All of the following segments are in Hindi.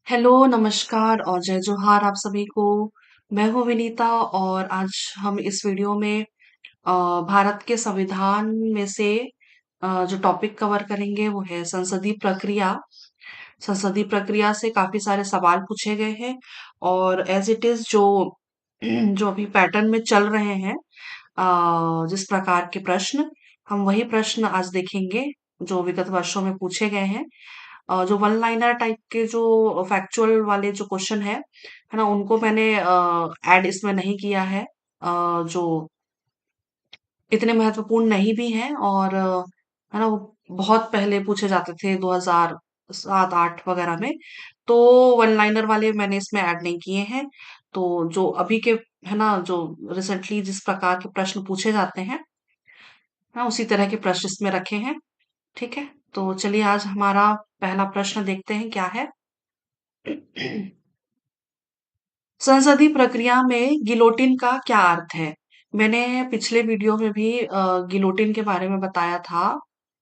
हेलो, नमस्कार और जय जोहार आप सभी को। मैं हूँ विनीता और आज हम इस वीडियो में अ, भारत के संविधान में से जो टॉपिक कवर करेंगे वो है संसदीय प्रक्रिया। संसदीय प्रक्रिया से काफी सारे सवाल पूछे गए हैं और एज इट इज जो जो अभी पैटर्न में चल रहे हैं, जिस प्रकार के प्रश्न, हम वही प्रश्न आज देखेंगे जो विगत वर्षों में पूछे गए हैं। जो वन लाइनर टाइप के जो फैक्चुअल वाले जो क्वेश्चन है ना, उनको मैंने ऐड इसमें नहीं किया है। जो इतने महत्वपूर्ण नहीं भी हैं और है ना, वो बहुत पहले पूछे जाते थे 2007-8 वगैरह में। तो वन लाइनर वाले मैंने इसमें ऐड नहीं किए हैं। तो जो अभी के है ना, जो रिसेंटली जिस प्रकार के प्रश्न पूछे जाते हैं ना, उसी तरह के प्रश्न इसमें रखे हैं। ठीक है, तो चलिए आज हमारा पहला प्रश्न देखते हैं क्या है। संसदीय प्रक्रिया में गिलोटिन का क्या अर्थ है? मैंने पिछले वीडियो में भी गिलोटिन के बारे में बताया था।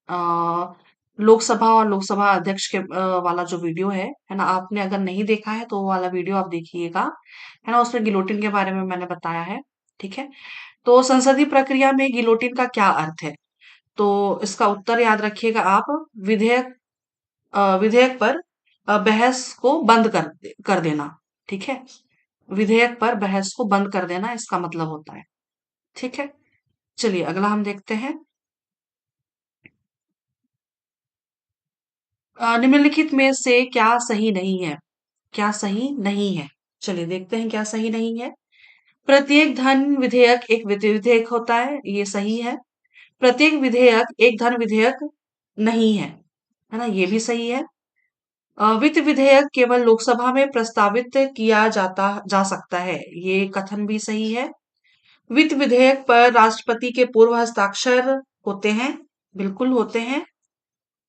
अ, लोकसभा और लोकसभा अध्यक्ष के वाला जो वीडियो है ना, आपने अगर नहीं देखा है तो वो वाला वीडियो आप देखिएगा, है ना, उसमें गिलोटिन के बारे में मैंने बताया है। ठीक है, तो संसदीय प्रक्रिया में गिलोटिन का क्या अर्थ है? तो इसका उत्तर याद रखिएगा आप। विधेयक पर बहस को बंद कर देना। ठीक है, विधेयक पर बहस को बंद कर देना इसका मतलब होता है। ठीक है, चलिए अगला हम देखते हैं। निम्नलिखित में से क्या सही नहीं है? क्या सही नहीं है? चलिए देखते हैं क्या सही नहीं है। प्रत्येक धन विधेयक एक वित्त विधेयक होता है, ये सही है। प्रत्येक विधेयक एक धन विधेयक नहीं है ना, ये भी सही है। वित्त विधेयक केवल लोकसभा में प्रस्तावित किया जा सकता है, ये कथन भी सही है। वित्त विधेयक पर राष्ट्रपति के पूर्व हस्ताक्षर होते हैं, बिल्कुल होते हैं।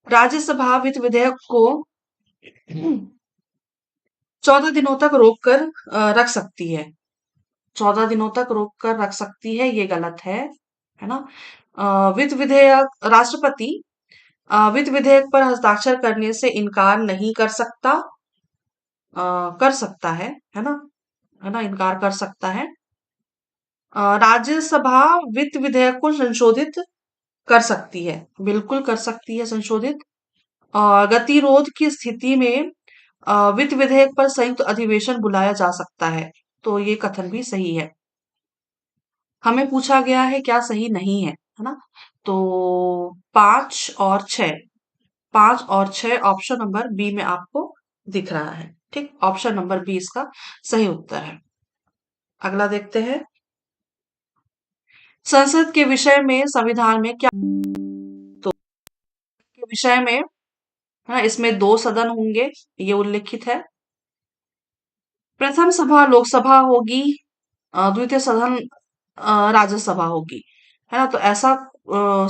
राज्यसभा वित्त विधेयक को 14 दिनों तक रोक कर रख सकती है। 14 दिनों तक रोक कर रख सकती है, ये गलत है ना। वित्त विधेयक राष्ट्रपति वित्त विधेयक पर हस्ताक्षर करने से इनकार नहीं कर सकता। कर सकता है ना, इनकार कर सकता है। राज्यसभा वित्त विधेयक को संशोधित कर सकती है, बिल्कुल कर सकती है संशोधित। गतिरोध की स्थिति में वित्त विधेयक पर संयुक्त अधिवेशन बुलाया जा सकता है, तो ये कथन भी सही है। हमें पूछा गया है क्या सही नहीं है ना। तो 5 और 6, 5 और 6 ऑप्शन नंबर बी में आपको दिख रहा है। ठीक, ऑप्शन नंबर बी इसका सही उत्तर है। अगला देखते हैं। संसद के विषय में संविधान में क्या, तो के विषय में है ना, इसमें 2 सदन होंगे, ये उल्लिखित है। प्रथम सभा लोकसभा होगी, द्वितीय सदन राज्यसभा होगी, है ना। तो ऐसा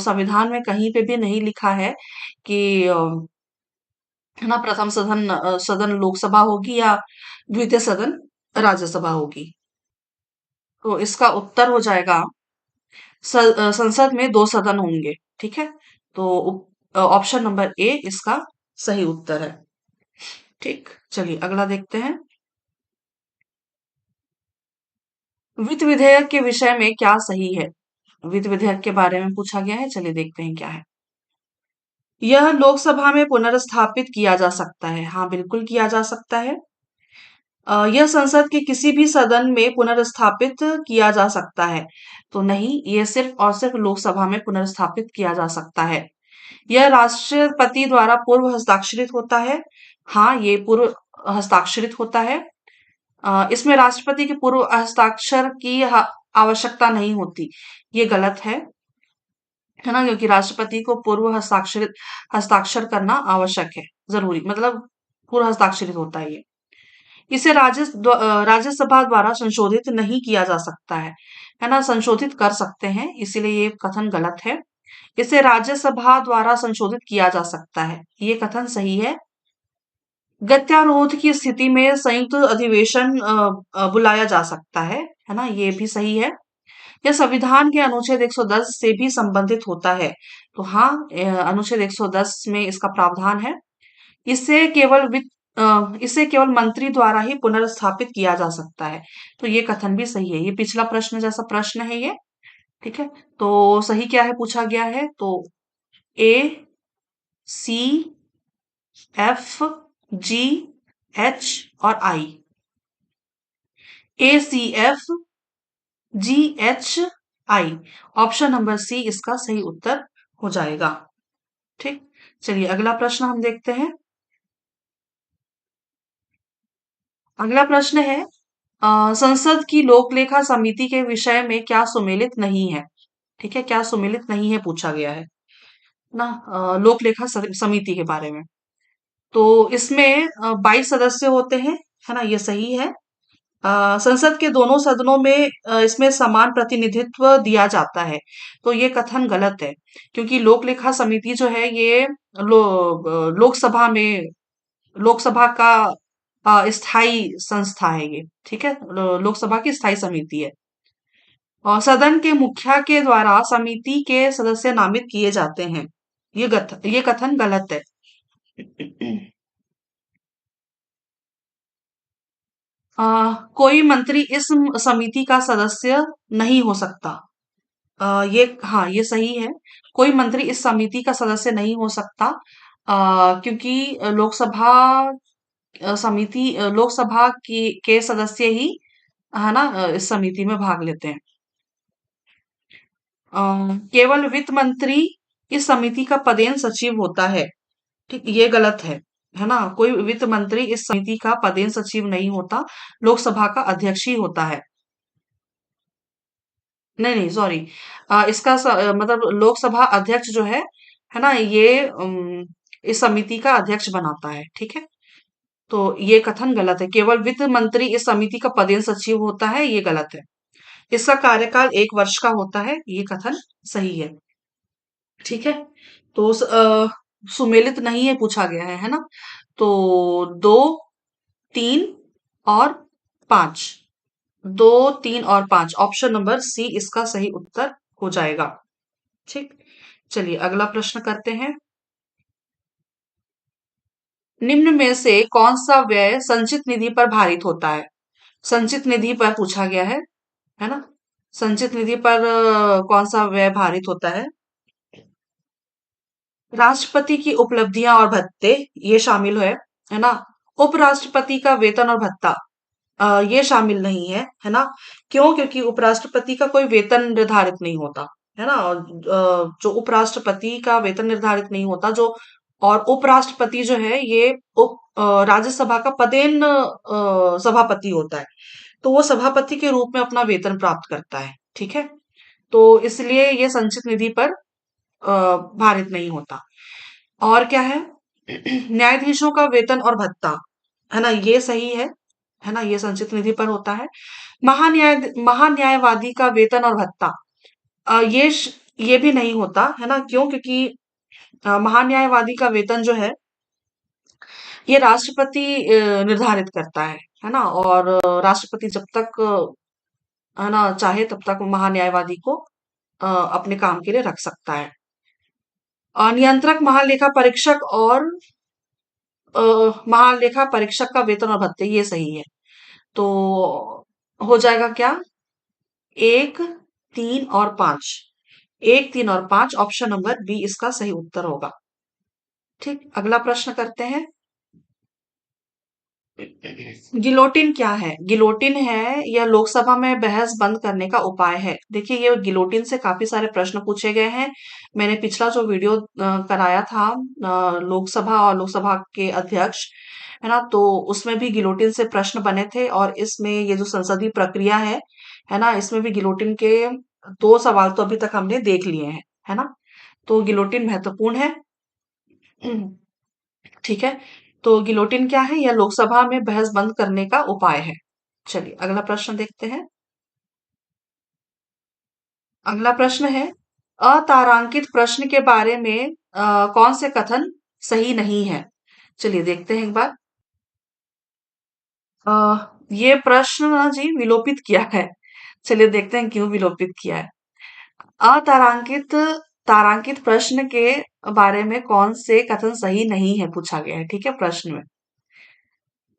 संविधान में कहीं पे भी नहीं लिखा है कि है ना, प्रथम सदन लोकसभा होगी या द्वितीय सदन राज्यसभा होगी। तो इसका उत्तर हो जाएगा संसद में 2 सदन होंगे। ठीक है, तो ऑप्शन नंबर ए इसका सही उत्तर है। ठीक, चलिए अगला देखते हैं। वित्त विधेयक के विषय में क्या सही है? वित्त विधेयक के बारे में पूछा गया है, चलिए देखते हैं क्या है। यह लोकसभा में पुनर्स्थापित किया जा सकता है, हाँ बिल्कुल किया जा सकता है। यह संसद के किसी भी सदन में पुनर्स्थापित किया जा सकता है, तो नहीं, ये सिर्फ और सिर्फ लोकसभा में पुनर्स्थापित किया जा सकता है। यह राष्ट्रपति द्वारा पूर्व हस्ताक्षरित होता है, हाँ ये पूर्व हस्ताक्षरित होता है। इसमें राष्ट्रपति के पूर्व हस्ताक्षर की आवश्यकता नहीं होती, ये गलत है ना, क्योंकि राष्ट्रपति को पूर्व हस्ताक्षर करना आवश्यक है, जरूरी, मतलब पूर्व हस्ताक्षरित होता है ये। इसे राज्यसभा द्वारा संशोधित नहीं किया जा सकता है ना, संशोधित कर सकते हैं, इसीलिए ये कथन गलत है। इसे राज्यसभा द्वारा संशोधित किया जा सकता है, ये कथन सही है। गत्यारोध की स्थिति में संयुक्त अधिवेशन बुलाया जा सकता है ना, ये भी सही है। यह संविधान के अनुच्छेद 110 से भी संबंधित होता है, तो हाँ अनुच्छेद 110 में इसका प्रावधान है। इससे केवल वित्त इसे केवल मंत्री द्वारा ही पुनर्स्थापित किया जा सकता है। तो ये कथन भी सही है। ये पिछला प्रश्न जैसा प्रश्न है ये। ठीक है। तो सही क्या है पूछा गया है, तो ए, सी, एफ, जी, एच और आई। ए, सी, एफ, जी, एच, आई। ऑप्शन नंबर सी इसका सही उत्तर हो जाएगा। ठीक। चलिए अगला प्रश्न हम देखते हैं। अगला प्रश्न है, संसद की लोकलेखा समिति के विषय में क्या सुमेलित नहीं है। ठीक है, क्या सुमेलित नहीं है पूछा गया है ना। लोकलेखा समिति के बारे में। तो इसमें 22 सदस्य होते हैं, है ना, ये सही है। संसद के दोनों सदनों में इसमें समान प्रतिनिधित्व दिया जाता है। तो ये कथन गलत है, क्योंकि लोकलेखा समिति जो है ये लोकसभा में, लोकसभा का स्थायी संस्था है ये। ठीक है, लोकसभा की स्थायी समिति है। और सदन के मुखिया के द्वारा समिति के सदस्य नामित किए जाते हैं। ये कथन गलत है। कोई मंत्री इस समिति का सदस्य नहीं हो सकता। ये हाँ, ये सही है। कोई मंत्री इस समिति का सदस्य नहीं हो सकता, क्योंकि लोकसभा की के सदस्य ही, है ना, इस समिति में भाग लेते हैं। अ, केवल वित्त मंत्री इस समिति का पदेन सचिव होता है। ठीक, ये गलत है ना। कोई वित्त मंत्री इस समिति का पदेन सचिव नहीं होता, लोकसभा का अध्यक्ष ही होता है। नहीं नहीं, सॉरी। मतलब लोकसभा अध्यक्ष जो है ना, ये इस समिति का अध्यक्ष बनाता है। ठीक है। तो ये कथन गलत है। केवल वित्त मंत्री इस समिति का पदेन सचिव होता है, ये गलत है। इसका कार्यकाल 1 वर्ष का होता है, ये कथन सही है। ठीक है। तो सुमेलित नहीं है पूछा गया है ना। तो 2, 3 और 5। 2, 3 और 5, ऑप्शन नंबर सी इसका सही उत्तर हो जाएगा। ठीक। चलिए अगला प्रश्न करते हैं। निम्न में से कौन सा व्यय संचित निधि पर भारित होता है। संचित निधि पर पूछा गया है ना। संचित निधि पर कौन सा व्यय भारित होता है। राष्ट्रपति की उपलब्धियां और भत्ते, ये शामिल है ना। उपराष्ट्रपति का वेतन और भत्ता, ये शामिल नहीं है ना। क्यों? क्योंकि उपराष्ट्रपति का कोई वेतन निर्धारित नहीं होता, है ना। और जो उपराष्ट्रपति का वेतन निर्धारित नहीं होता, जो और उपराष्ट्रपति जो है ये राज्यसभा का पदेन सभापति होता है। तो वो सभापति के रूप में अपना वेतन प्राप्त करता है। ठीक है। तो इसलिए ये संचित निधि पर भारित नहीं होता। और क्या है, न्यायाधीशों का वेतन और भत्ता, है ना, ये सही है ना, ये संचित निधि पर होता है। महान्यायवादी का वेतन और भत्ता, ये भी नहीं होता, है ना। क्यों? क्योंकि महान्यायवादी का वेतन जो है ये राष्ट्रपति निर्धारित करता है ना। और राष्ट्रपति जब तक है ना चाहे तब तक महान्यायवादी को अपने काम के लिए रख सकता है। नियंत्रक महालेखा परीक्षक और महालेखा परीक्षक का वेतन और भत्ते, ये सही है। तो हो जाएगा क्या, 1, 3 और 5। 1, 3 और 5, ऑप्शन नंबर बी इसका सही उत्तर होगा। ठीक। अगला प्रश्न करते हैं। गिलोटिन क्या है। गिलोटिन है यह लोकसभा में बहस बंद करने का उपाय है। देखिए ये गिलोटिन से काफी सारे प्रश्न पूछे गए हैं। मैंने पिछला जो वीडियो कराया था लोकसभा और लोकसभा के अध्यक्ष, है ना, तो उसमें भी गिलोटिन से प्रश्न बने थे। और इसमें ये जो संसदीय प्रक्रिया है ना, इसमें भी गिलोटिन के 2 सवाल तो अभी तक हमने देख लिए हैं, है ना। तो गिलोटिन महत्वपूर्ण है। ठीक है। तो गिलोटिन क्या है, यह लोकसभा में बहस बंद करने का उपाय है। चलिए अगला प्रश्न देखते हैं। अगला प्रश्न है, अतारांकित प्रश्न के बारे में कौन से कथन सही नहीं है। चलिए देखते हैं एक बार। अ, ये प्रश्न ना जी विलोपित किया है। चलिए देखते हैं क्यों विलोपित किया है। अतारांकित तारांकित प्रश्न के बारे में कौन से कथन सही नहीं है पूछा गया है। ठीक है, प्रश्न में।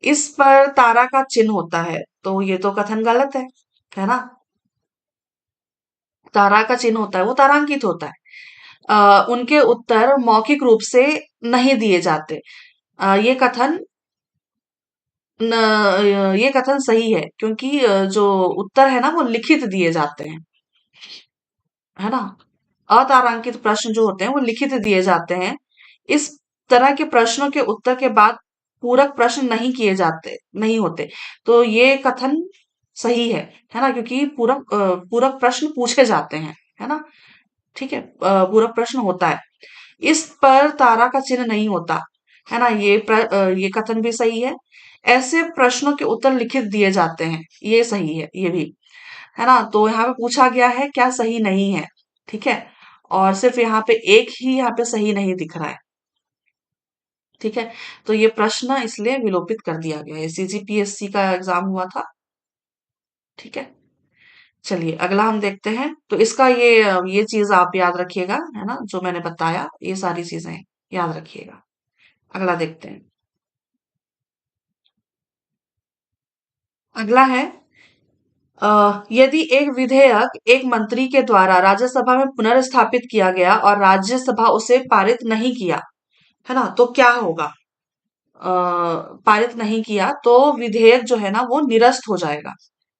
इस पर तारा का चिन्ह होता है, तो ये तो कथन गलत है ना? तारा का चिन्ह होता है वो तारांकित होता है। उनके उत्तर मौखिक रूप से नहीं दिए जाते। ये कथन ये कथन सही है, क्योंकि जो उत्तर है ना वो लिखित दिए जाते हैं, है ना? अतारांकित प्रश्न जो होते हैं वो लिखित दिए जाते हैं। इस तरह के प्रश्नों के उत्तर के बाद पूरक प्रश्न नहीं किए जाते, नहीं होते। तो ये कथन सही है ना? क्योंकि पूरक प्रश्न पूछे जाते हैं, है ना? ठीक है, पूरक प्रश्न होता है। इस पर तारा का चिन्ह नहीं होता, है ना? ये कथन भी सही है। ऐसे प्रश्नों के उत्तर लिखित दिए जाते हैं, ये सही है, ये भी, है ना? तो यहाँ पे पूछा गया है क्या सही नहीं है, ठीक है? और सिर्फ यहाँ पे एक ही यहाँ पे सही नहीं दिख रहा है, ठीक है? तो ये प्रश्न इसलिए विलोपित कर दिया गया है। सीजीपीएससी का एग्जाम हुआ था, ठीक है? चलिए अगला हम देखते हैं। तो इसका ये चीज आप याद रखिएगा, है ना? जो मैंने बताया ये सारी चीजें याद रखिएगा। अगला देखते हैं। अगला है, यदि एक विधेयक एक मंत्री के द्वारा राज्यसभा में पुनर्स्थापित किया गया और राज्यसभा उसे पारित नहीं किया, है ना? तो क्या होगा? अ, पारित नहीं किया तो विधेयक जो है ना वो निरस्त हो जाएगा,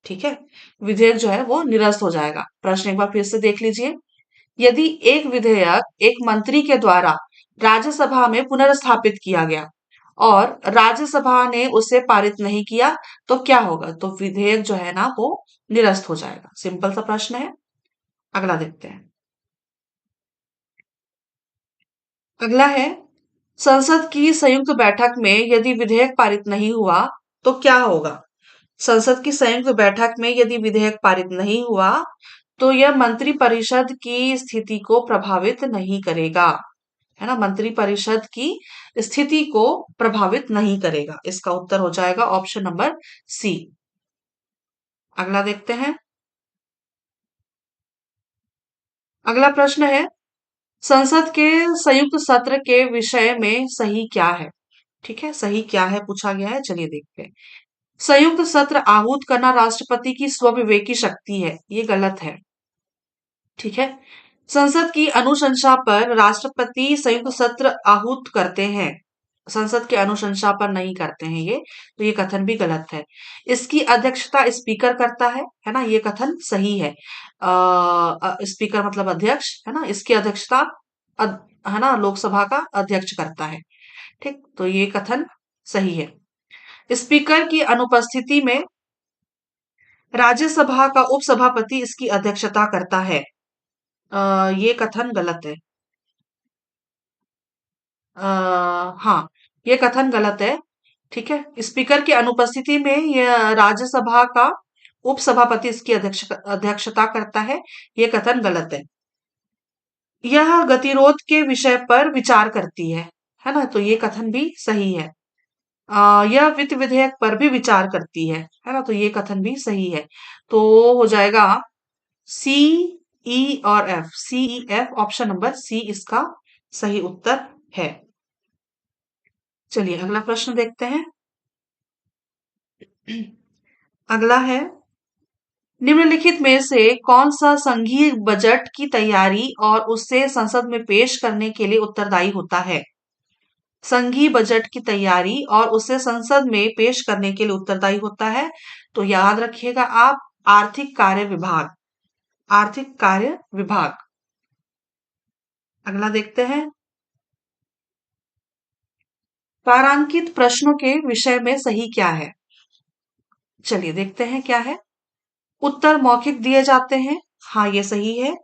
ठीक है? विधेयक जो है वो निरस्त हो जाएगा। प्रश्न एक बार फिर से देख लीजिए। यदि एक विधेयक एक मंत्री के द्वारा राज्यसभा में पुनर्स्थापित किया गया और राज्यसभा ने उसे पारित नहीं किया, तो क्या होगा? तो विधेयक जो है ना वो निरस्त हो जाएगा। सिंपल सा प्रश्न है। अगला देखते हैं। अगला है, संसद की संयुक्त बैठक में यदि विधेयक पारित नहीं हुआ तो क्या होगा? संसद की संयुक्त बैठक में यदि विधेयक पारित नहीं हुआ तो यह मंत्रिपरिषद की स्थिति को प्रभावित नहीं करेगा, है ना? मंत्रिपरिषद की स्थिति को प्रभावित नहीं करेगा। इसका उत्तर हो जाएगा ऑप्शन नंबर सी। अगला देखते हैं। अगला प्रश्न है, संसद के संयुक्त सत्र के विषय में सही क्या है? ठीक है, सही क्या है पूछा गया है, चलिए देखते हैं। संयुक्त सत्र आहूत करना राष्ट्रपति की स्वविवेकी शक्ति है, ये गलत है, ठीक है? संसद की अनुशंसा पर राष्ट्रपति संयुक्त सत्र आहूत करते हैं, संसद के अनुशंसा पर नहीं करते हैं ये, तो ये कथन भी गलत है। इसकी अध्यक्षता स्पीकर करता है ना? ये कथन सही है। स्पीकर मतलब अध्यक्ष, है ना? इसकी अध्यक्षता है ना लोकसभा का अध्यक्ष करता है, ठीक? तो ये कथन सही है। स्पीकर की अनुपस्थिति में राज्यसभा का उपसभापति इसकी अध्यक्षता करता है। ये कथन गलत है। हाँ, ये कथन गलत है, ठीक है? स्पीकर की अनुपस्थिति में यह राज्यसभा का उपसभापति इसकी अध्यक्षता करता है। ये कथन गलत है। यह गतिरोध के विषय पर विचार करती है ना? तो ये कथन भी सही है। यह वित्त विधेयक पर भी विचार करती है ना? तो ये कथन भी सही है। तो हो जाएगा सी, ई और F, C E F, option number C इसका सही उत्तर है। चलिए अगला प्रश्न देखते हैं। अगला है, निम्नलिखित में से कौन सा संघीय बजट की तैयारी और उसे संसद में पेश करने के लिए उत्तरदायी होता है? संघीय बजट की तैयारी और उसे संसद में पेश करने के लिए उत्तरदायी होता है, तो याद रखिएगा आप, आर्थिक कार्य विभाग, आर्थिक कार्य विभाग। अगला देखते हैं। तारांकित प्रश्नों के विषय में सही क्या है? चलिए देखते हैं क्या है। उत्तर मौखिक दिए जाते हैं, हाँ ये सही है।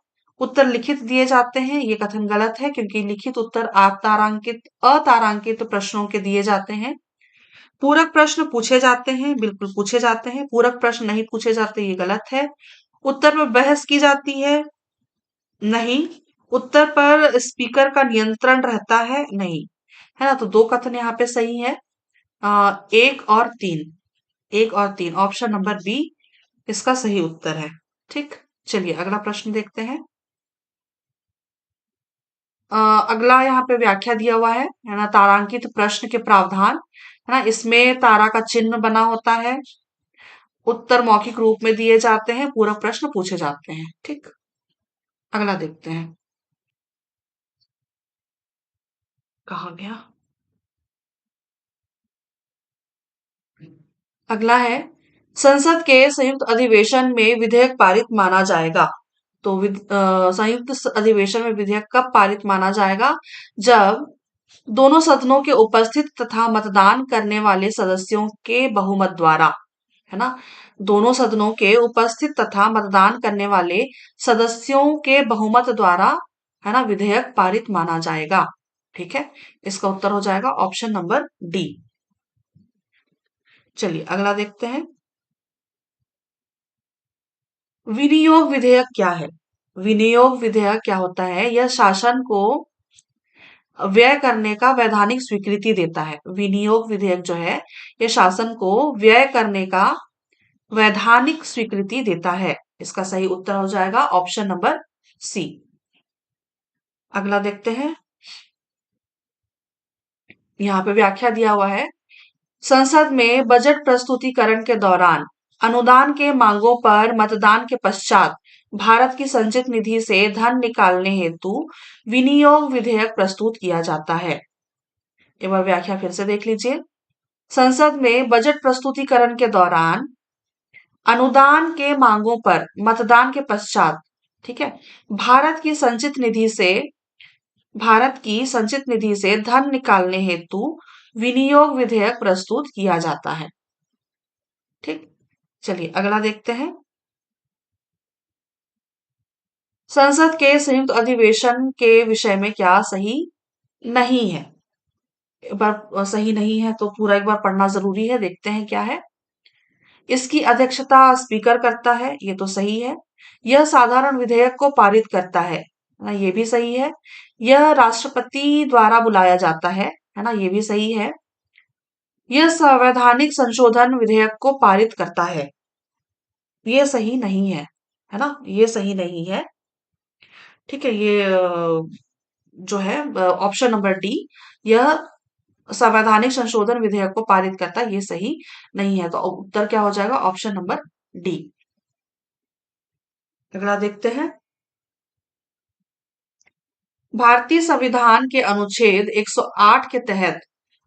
उत्तर लिखित दिए जाते हैं, ये कथन गलत है, क्योंकि लिखित उत्तर अतारांकित प्रश्नों के दिए जाते हैं। पूरक प्रश्न पूछे जाते हैं, बिल्कुल पूछे जाते हैं। पूरक प्रश्न नहीं पूछे जाते, ये गलत है। उत्तर पर बहस की जाती है, नहीं। उत्तर पर स्पीकर का नियंत्रण रहता है, नहीं, है ना? तो दो कथन यहाँ पे सही है। एक और तीन, एक और तीन, ऑप्शन नंबर बी इसका सही उत्तर है, ठीक? चलिए अगला प्रश्न देखते हैं। अ, अगला यहाँ पे व्याख्या दिया हुआ है ना? तारांकित प्रश्न के प्रावधान, है ना। इसमें तारा का चिन्ह बना होता है। उत्तर मौखिक रूप में दिए जाते हैं, पूरा प्रश्न पूछे जाते हैं। ठीक, अगला देखते हैं। कहाँ गया? अगला है, संसद के संयुक्त अधिवेशन में विधेयक पारित माना जाएगा। तो संयुक्त अधिवेशन में विधेयक कब पारित माना जाएगा? जब दोनों सदनों के उपस्थित तथा मतदान करने वाले सदस्यों के बहुमत द्वारा, है ना, दोनों सदनों के उपस्थित तथा मतदान करने वाले सदस्यों के बहुमत द्वारा, है ना, विधेयक पारित माना जाएगा। ठीक है, इसका उत्तर हो जाएगा ऑप्शन नंबर डी। चलिए अगला देखते हैं। विनियोग विधेयक क्या है? विनियोग विधेयक क्या होता है? यह शासन को व्यय करने का वैधानिक स्वीकृति देता है। विनियोग विधेयक जो है, यह शासन को व्यय करने का वैधानिक स्वीकृति देता है। इसका सही उत्तर हो जाएगा ऑप्शन नंबर सी। अगला देखते हैं। यहाँ पे व्याख्या दिया हुआ है, संसद में बजट प्रस्तुतिकरण के दौरान अनुदान के मांगों पर मतदान के पश्चात भारत की संचित निधि से धन निकालने हेतु विनियोग विधेयक प्रस्तुत किया जाता है। एक बार व्याख्या फिर से देख लीजिए। संसद में बजट प्रस्तुतिकरण के दौरान अनुदान के मांगों पर मतदान के पश्चात, ठीक है, भारत की संचित निधि से धन निकालने हेतु विनियोग विधेयक प्रस्तुत किया जाता है। ठीक, चलिए अगला देखते हैं। संसद के संयुक्त अधिवेशन के विषय में क्या सही नहीं है? एक बार सही नहीं है तो पूरा एक बार पढ़ना जरूरी है। देखते हैं क्या है। इसकी अध्यक्षता स्पीकर करता है, ये तो सही है। यह साधारण विधेयक को पारित करता है ना, ये भी सही है। यह राष्ट्रपति द्वारा बुलाया जाता है ना, ये भी सही है। यह संवैधानिक संशोधन विधेयक को पारित करता है, ये सही नहीं है ना, ये सही नहीं है। ठीक है, ये जो है ऑप्शन नंबर डी, यह संवैधानिक संशोधन विधेयक को पारित करता है, ये सही नहीं है। तो उत्तर क्या हो जाएगा? Option number D. अगला देखते हैं। भारतीय संविधान के अनुच्छेद 108 के तहत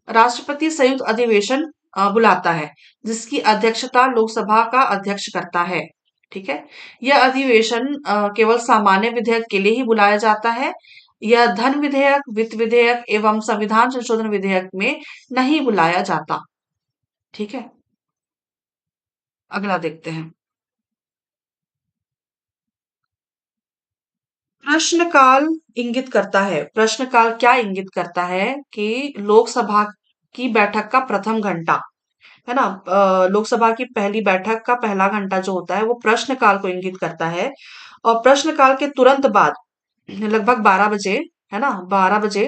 राष्ट्रपति संयुक्त अधिवेशन बुलाता है, जिसकी अध्यक्षता लोकसभा का अध्यक्ष करता है। ठीक है, यह अधिवेशन केवल सामान्य विधेयक के लिए ही बुलाया जाता है। यह धन विधेयक, वित्त विधेयक एवं संविधान संशोधन विधेयक में नहीं बुलाया जाता। ठीक है, अगला देखते हैं। प्रश्नकाल इंगित करता है, प्रश्नकाल क्या इंगित करता है? कि लोकसभा की बैठक का प्रथम घंटा, है ना, लोकसभा की पहली बैठक का पहला घंटा जो होता है वो प्रश्नकाल को इंगित करता है। और प्रश्नकाल के तुरंत बाद लगभग 12 बजे, है ना, 12 बजे,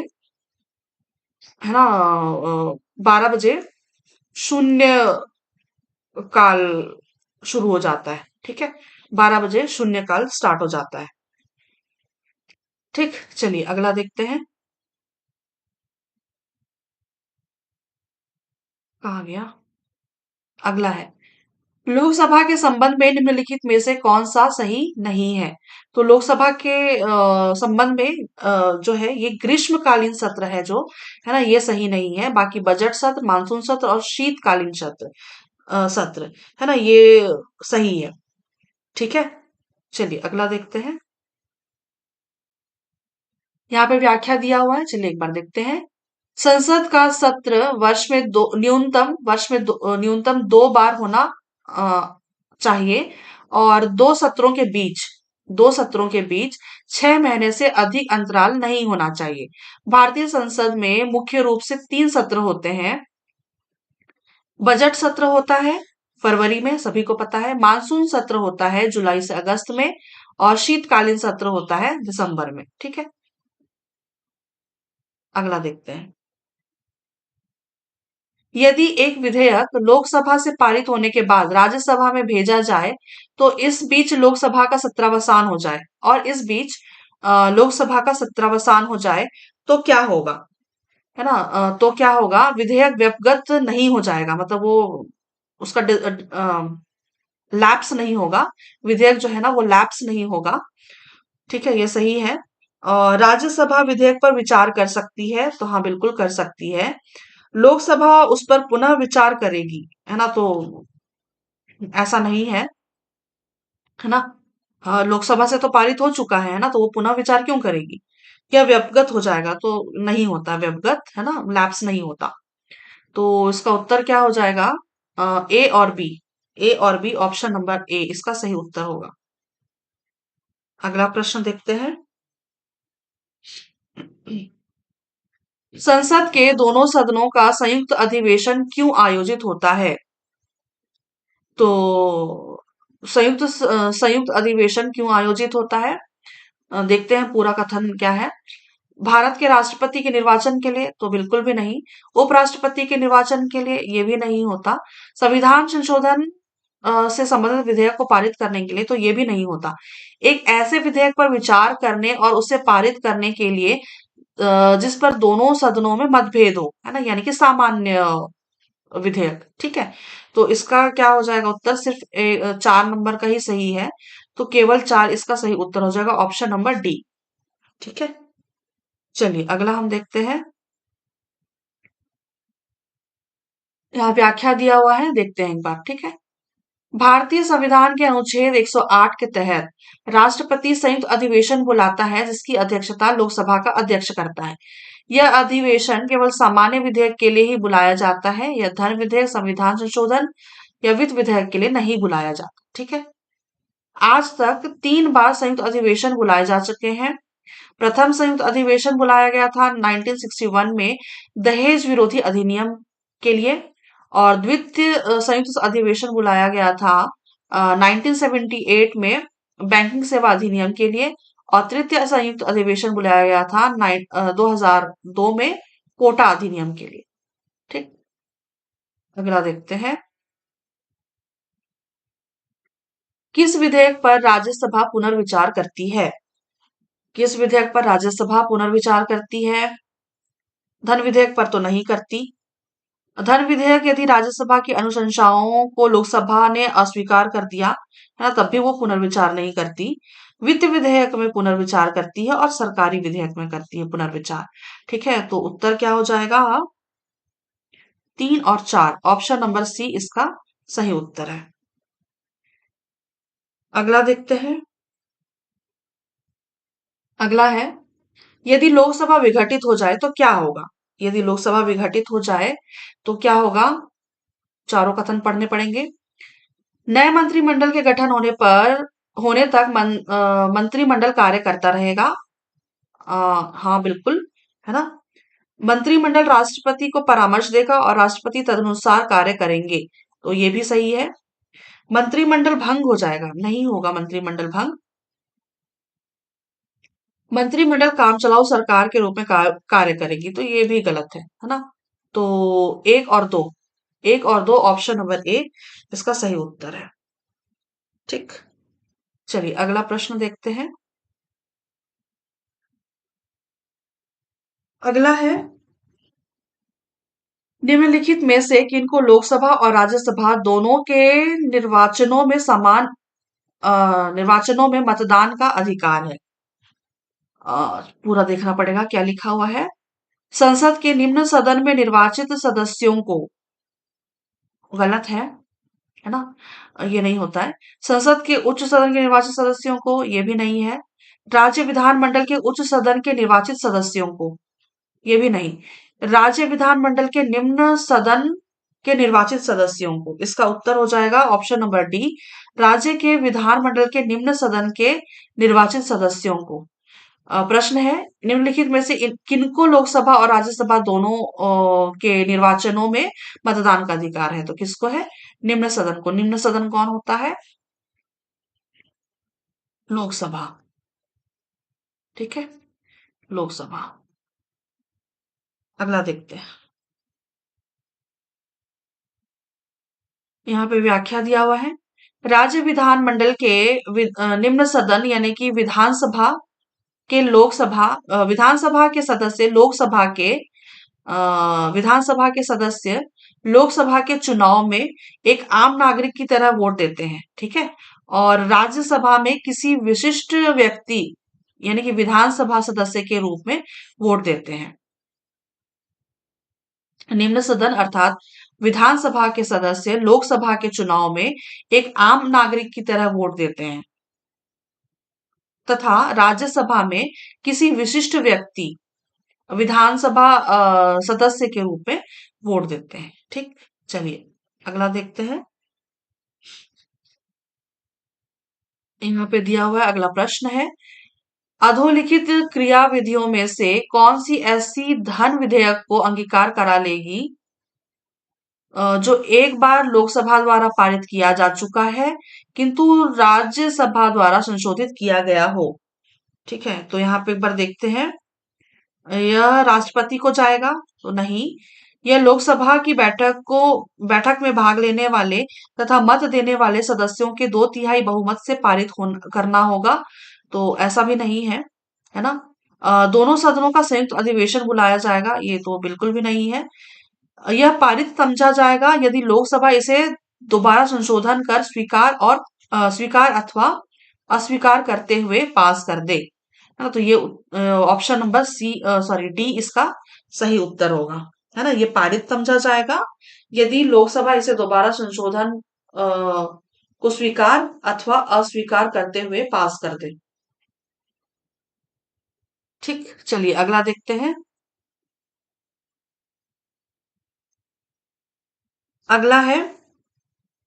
है ना, 12 बजे शून्य काल शुरू हो जाता है। ठीक है, 12 बजे शून्य काल स्टार्ट हो जाता है। ठीक, चलिए अगला देखते हैं। कहाँ गया? अगला है, लोकसभा के संबंध में निम्नलिखित में से कौन सा सही नहीं है? तो लोकसभा के संबंध में जो है ये ग्रीष्मकालीन सत्र है जो, है ना, ये सही नहीं है। बाकी बजट सत्र, मानसून सत्र और शीतकालीन सत्र, है ना, ये सही है। ठीक है, चलिए अगला देखते हैं। यहाँ पे व्याख्या दिया हुआ है, चलिए एक बार देखते हैं। संसद का सत्र न्यूनतम 2 बार होना चाहिए और दो सत्रों के बीच 6 महीने से अधिक अंतराल नहीं होना चाहिए। भारतीय संसद में मुख्य रूप से 3 सत्र होते हैं। बजट सत्र होता है फरवरी में, सभी को पता है। मानसून सत्र होता है जुलाई से अगस्त में, और शीतकालीन सत्र होता है दिसंबर में। ठीक है, अगला देखते हैं। यदि एक विधेयक लोकसभा से पारित होने के बाद राज्यसभा में भेजा जाए तो इस बीच लोकसभा का सत्रावसान हो जाए और इस बीच लोकसभा का सत्रावसान हो जाए तो क्या होगा? है ना? तो क्या होगा, विधेयक व्यपगत नहीं हो जाएगा, मतलब वो उसका लैप्स नहीं होगा। विधेयक जो है ना वो लैप्स नहीं होगा। ठीक है, ये सही है। राज्यसभा विधेयक पर विचार कर सकती है, तो हाँ बिल्कुल कर सकती है। लोकसभा उस पर पुनः विचार करेगी, है ना? तो ऐसा नहीं है ना? हाँ, लोकसभा से तो पारित हो चुका है ना? तो वो पुनः विचार क्यों करेगी? क्या व्यपगत हो जाएगा? तो नहीं होता व्यपगत, है ना? लैप्स नहीं होता। तो इसका उत्तर क्या हो जाएगा? ए और बी। ए और बी, ऑप्शन नंबर ए इसका सही उत्तर होगा। अगला प्रश्न देखते हैं। संसद के दोनों सदनों का संयुक्त अधिवेशन क्यों आयोजित होता है? तो संयुक्त अधिवेशन क्यों आयोजित होता है? देखते हैं पूरा कथन क्या है। भारत के राष्ट्रपति के निर्वाचन के लिए, तो बिल्कुल भी नहीं। उपराष्ट्रपति के निर्वाचन के लिए, ये भी नहीं होता। संविधान संशोधन से संबंधित विधेयक को पारित करने के लिए, तो ये भी नहीं होता। एक ऐसे विधेयक पर विचार करने और उसे पारित करने के लिए जिस पर दोनों सदनों में मतभेद हो, है ना? यानी कि सामान्य विधेयक। ठीक है, तो इसका क्या हो जाएगा उत्तर? सिर्फ 4 नंबर का ही सही है, तो केवल 4 इसका सही उत्तर हो जाएगा, ऑप्शन नंबर डी। ठीक है, चलिए अगला हम देखते हैं। यहाँ व्याख्या दिया हुआ है, देखते हैं एक बार। ठीक है, भारतीय संविधान के अनुच्छेद 108 के तहत राष्ट्रपति संयुक्त अधिवेशन बुलाता है, जिसकी अध्यक्षता लोकसभा का अध्यक्ष करता है। यह अधिवेशन केवल सामान्य विधेयक के लिए ही बुलाया जाता है। यह धन विधेयक, संविधान संशोधन या वित्त विधेयक के लिए नहीं बुलाया जाता। ठीक है, आज तक 3 बार संयुक्त अधिवेशन बुलाए जा चुके हैं। प्रथम संयुक्त अधिवेशन बुलाया गया था 1961 में दहेज विरोधी अधिनियम के लिए, और द्वितीय संयुक्त अधिवेशन बुलाया गया था 1978 में बैंकिंग सेवा अधिनियम के लिए, और तृतीय संयुक्त अधिवेशन बुलाया गया था 2002 में कोटा अधिनियम के लिए। ठीक, अगला देखते हैं। किस विधेयक पर राज्यसभा पुनर्विचार करती है? किस विधेयक पर राज्यसभा पुनर्विचार करती है? धन विधेयक पर तो नहीं करती। धन विधेयक यदि राज्यसभा की अनुशंसाओं को लोकसभा ने अस्वीकार कर दिया, है ना, तब भी वो पुनर्विचार नहीं करती। वित्त विधेयक में पुनर्विचार करती है, और सरकारी विधेयक में करती है पुनर्विचार। ठीक है, तो उत्तर क्या हो जाएगा? 3 और 4, ऑप्शन नंबर सी इसका सही उत्तर है। अगला देखते हैं। अगला है, यदि लोकसभा विघटित हो जाए तो क्या होगा? यदि लोकसभा विघटित हो जाए तो क्या होगा? चारों कथन पढ़ने पड़ेंगे। नए मंत्रिमंडल के गठन होने तक मंत्रिमंडल कार्य करता रहेगा। हाँ बिल्कुल, है ना? मंत्रिमंडल राष्ट्रपति को परामर्श देगा और राष्ट्रपति तदनुसार कार्य करेंगे, तो ये भी सही है। मंत्रिमंडल भंग हो जाएगा, नहीं होगा मंत्रिमंडल भंग। मंत्रिमंडल काम चलाऊ सरकार के रूप में कार्य करेगी, तो ये भी गलत है ना? तो एक और दो, एक और दो, ऑप्शन नंबर ए इसका सही उत्तर है। ठीक, चलिए अगला प्रश्न देखते हैं। अगला है, निम्नलिखित में से किनको लोकसभा और राज्यसभा दोनों के निर्वाचनों में समान निर्वाचनों में मतदान का अधिकार है? पूरा देखना पड़ेगा क्या लिखा हुआ है। संसद के निम्न सदन में निर्वाचित सदस्यों को, गलत है ना? ये नहीं होता है। संसद के उच्च सदन के निर्वाचित सदस्यों को, ये भी नहीं है। राज्य विधानमंडल के उच्च सदन के निर्वाचित सदस्यों को, ये भी नहीं। राज्य विधानमंडल के निम्न सदन के निर्वाचित सदस्यों को, इसका उत्तर हो जाएगा ऑप्शन नंबर डी, राज्य के विधानमंडल के निम्न सदन के निर्वाचित सदस्यों को। प्रश्न है, निम्नलिखित में से किनको लोकसभा और राज्यसभा दोनों के निर्वाचनों में मतदान का अधिकार है? तो किसको है? निम्न सदन को। निम्न सदन कौन होता है? लोकसभा। ठीक है, लोकसभा। अगला देखते हैं। यहाँ पे व्याख्या दिया हुआ है। राज्य विधानमंडल के निम्न सदन यानी कि विधानसभा के सदस्य लोकसभा के विधानसभा के सदस्य लोकसभा के चुनाव में एक आम नागरिक की तरह वोट देते हैं, ठीक है। और राज्यसभा में किसी विशिष्ट व्यक्ति यानी कि विधानसभा सदस्य के रूप में वोट देते हैं। निम्न सदन अर्थात विधानसभा के सदस्य लोकसभा के चुनाव में एक आम नागरिक की तरह वोट देते हैं तथा राज्यसभा में किसी विशिष्ट व्यक्ति विधानसभा सदस्य के रूप में वोट देते हैं, ठीक। चलिए अगला देखते हैं। यहाँ पे दिया हुआ है अगला प्रश्न है, अधोलिखित क्रियाविधियों में से कौन सी ऐसी धन विधेयक को अंगीकार करा लेगी जो एक बार लोकसभा द्वारा पारित किया जा चुका है किंतु राज्यसभा द्वारा संशोधित किया गया हो, ठीक है। तो यहाँ पे एक बार देखते हैं, यह राष्ट्रपति को जाएगा तो नहीं, यह लोकसभा की बैठक में भाग लेने वाले तथा मत देने वाले सदस्यों के 2/3 बहुमत से पारित करना होगा, तो ऐसा भी नहीं है ना। दोनों सदनों का संयुक्त अधिवेशन बुलाया जाएगा, ये तो बिल्कुल भी नहीं है। यह पारित समझा जाएगा यदि लोकसभा इसे दोबारा संशोधन कर स्वीकार अथवा अस्वीकार करते हुए पास कर दे, है ना। तो ये ऑप्शन नंबर डी इसका सही उत्तर होगा, है ना। ये पारित समझा जाएगा यदि लोकसभा इसे दोबारा संशोधन को स्वीकार अथवा अस्वीकार करते हुए पास कर दे, ठीक। चलिए अगला देखते हैं। अगला है,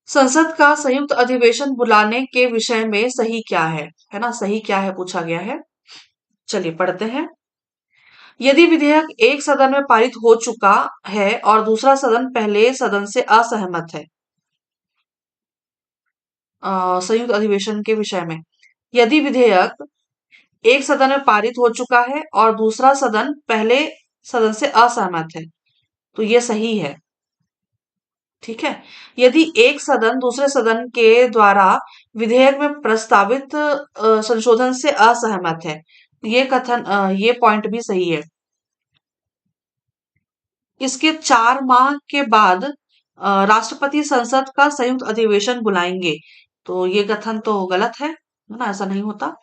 संसद का संयुक्त अधिवेशन बुलाने के विषय में सही क्या है ना। सही क्या है पूछा गया है। चलिए पढ़ते हैं। यदि विधेयक एक सदन में पारित हो चुका है और दूसरा सदन पहले सदन से असहमत है, संयुक्त अधिवेशन के विषय में यदि विधेयक एक सदन में पारित हो चुका है और दूसरा सदन पहले सदन से असहमत है, तो ये सही है, ठीक है। यदि एक सदन दूसरे सदन के द्वारा विधेयक में प्रस्तावित संशोधन से असहमत है, ये पॉइंट भी सही है। इसके 4 माह के बाद राष्ट्रपति संसद का संयुक्त अधिवेशन बुलाएंगे, तो ये कथन तो गलत है ना, ऐसा नहीं होता।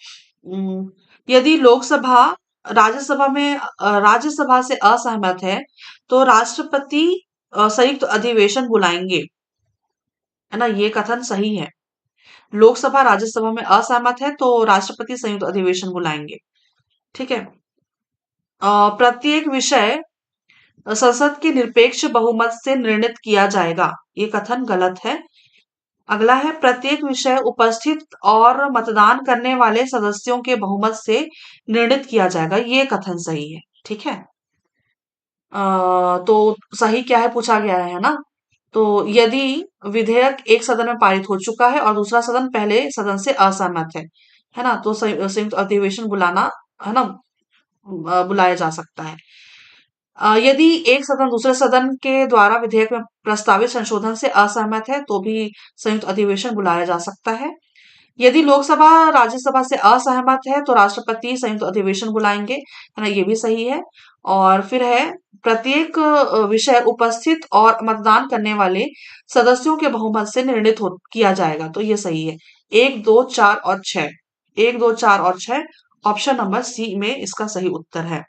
यदि लोकसभा राज्यसभा से असहमत है तो राष्ट्रपति संयुक्त अधिवेशन बुलाएंगे, है ना। ये कथन सही है। लोकसभा राज्यसभा में असहमत है तो राष्ट्रपति संयुक्त अधिवेशन बुलाएंगे, ठीक है। प्रत्येक विषय संसद के निरपेक्ष बहुमत से निर्णित किया जाएगा, ये कथन गलत है। अगला है, प्रत्येक विषय उपस्थित और मतदान करने वाले सदस्यों के बहुमत से निर्णित किया जाएगा, ये कथन सही है, ठीक है। तो सही क्या है पूछा गया है ना। तो यदि विधेयक एक सदन में पारित हो चुका है और दूसरा सदन पहले सदन से असहमत है ना, तो संयुक्त अधिवेशन बुलाना, है ना, बुलाया जा सकता है। यदि एक सदन दूसरे सदन के द्वारा विधेयक में प्रस्तावित संशोधन से असहमत है तो भी संयुक्त अधिवेशन बुलाया जा सकता है। यदि लोकसभा राज्यसभा से असहमत है तो राष्ट्रपति संयुक्त अधिवेशन बुलाएंगे, है ना, ये भी सही है। और फिर है, प्रत्येक विषय उपस्थित और मतदान करने वाले सदस्यों के बहुमत से निर्णित किया जाएगा, तो ये सही है। 1, 2, 4 और 6, 1, 2, 4 और 6 ऑप्शन नंबर सी में इसका सही उत्तर है,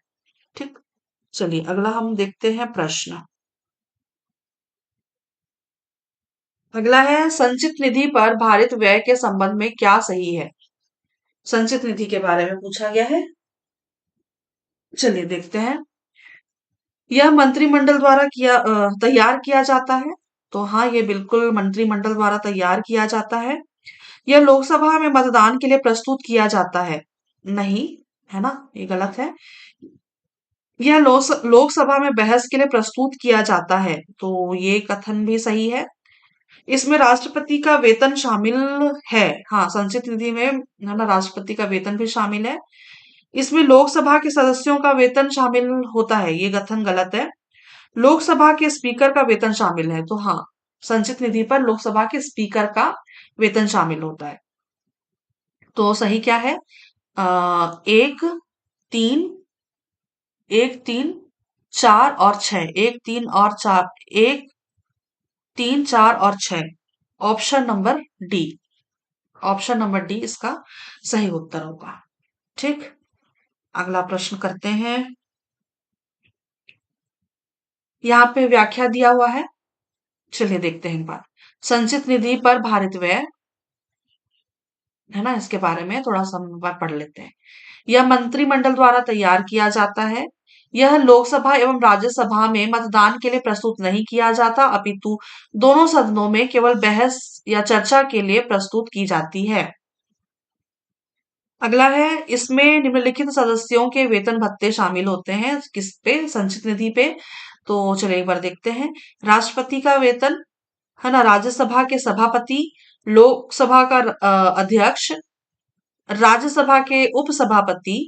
ठीक। चलिए अगला हम देखते हैं प्रश्न। अगला है, संचित निधि पर भारित व्यय के संबंध में क्या सही है। संचित निधि के बारे में पूछा गया है। चलिए देखते हैं। यह मंत्रिमंडल द्वारा तैयार किया जाता है, तो हाँ, ये बिल्कुल मंत्रिमंडल द्वारा तैयार किया जाता है। यह लोकसभा में मतदान के लिए प्रस्तुत किया जाता है, नहीं, है ना, ये गलत है। यह लोकसभा में बहस के लिए प्रस्तुत किया जाता है, तो ये कथन भी सही है। इसमें राष्ट्रपति का वेतन शामिल है, हाँ, संचित निधि में, है ना, राष्ट्रपति का वेतन भी शामिल है। इसमें लोकसभा के सदस्यों का वेतन शामिल होता है, ये कथन गलत है। लोकसभा के स्पीकर का वेतन शामिल है, तो हाँ, संचित निधि पर लोकसभा के स्पीकर का वेतन शामिल होता है। तो सही क्या है, 1, 3, 1, 3, 4 और 6, 1 3 और 4, 1 3 4 और 6। Option number D, option number D इसका सही उत्तर होगा। ठीक, अगला प्रश्न करते हैं। यहाँ पे व्याख्या दिया हुआ है, चलिए देखते हैं एक बार। संचित निधि पर भारित व्यय, है ना, इसके बारे में थोड़ा सा हम एक बार पढ़ लेते हैं। यह मंत्रिमंडल द्वारा तैयार किया जाता है। यह लोकसभा एवं राज्यसभा में मतदान के लिए प्रस्तुत नहीं किया जाता, अपितु दोनों सदनों में केवल बहस या चर्चा के लिए प्रस्तुत की जाती है। अगला है, इसमें निम्नलिखित सदस्यों के वेतन भत्ते शामिल होते हैं, किस पे, संचित निधि पे। तो चलिए एक बार देखते हैं। राष्ट्रपति का वेतन, है ना, राज्यसभा के सभापति, लोकसभा का अध्यक्ष, राज्यसभा के उपसभापति,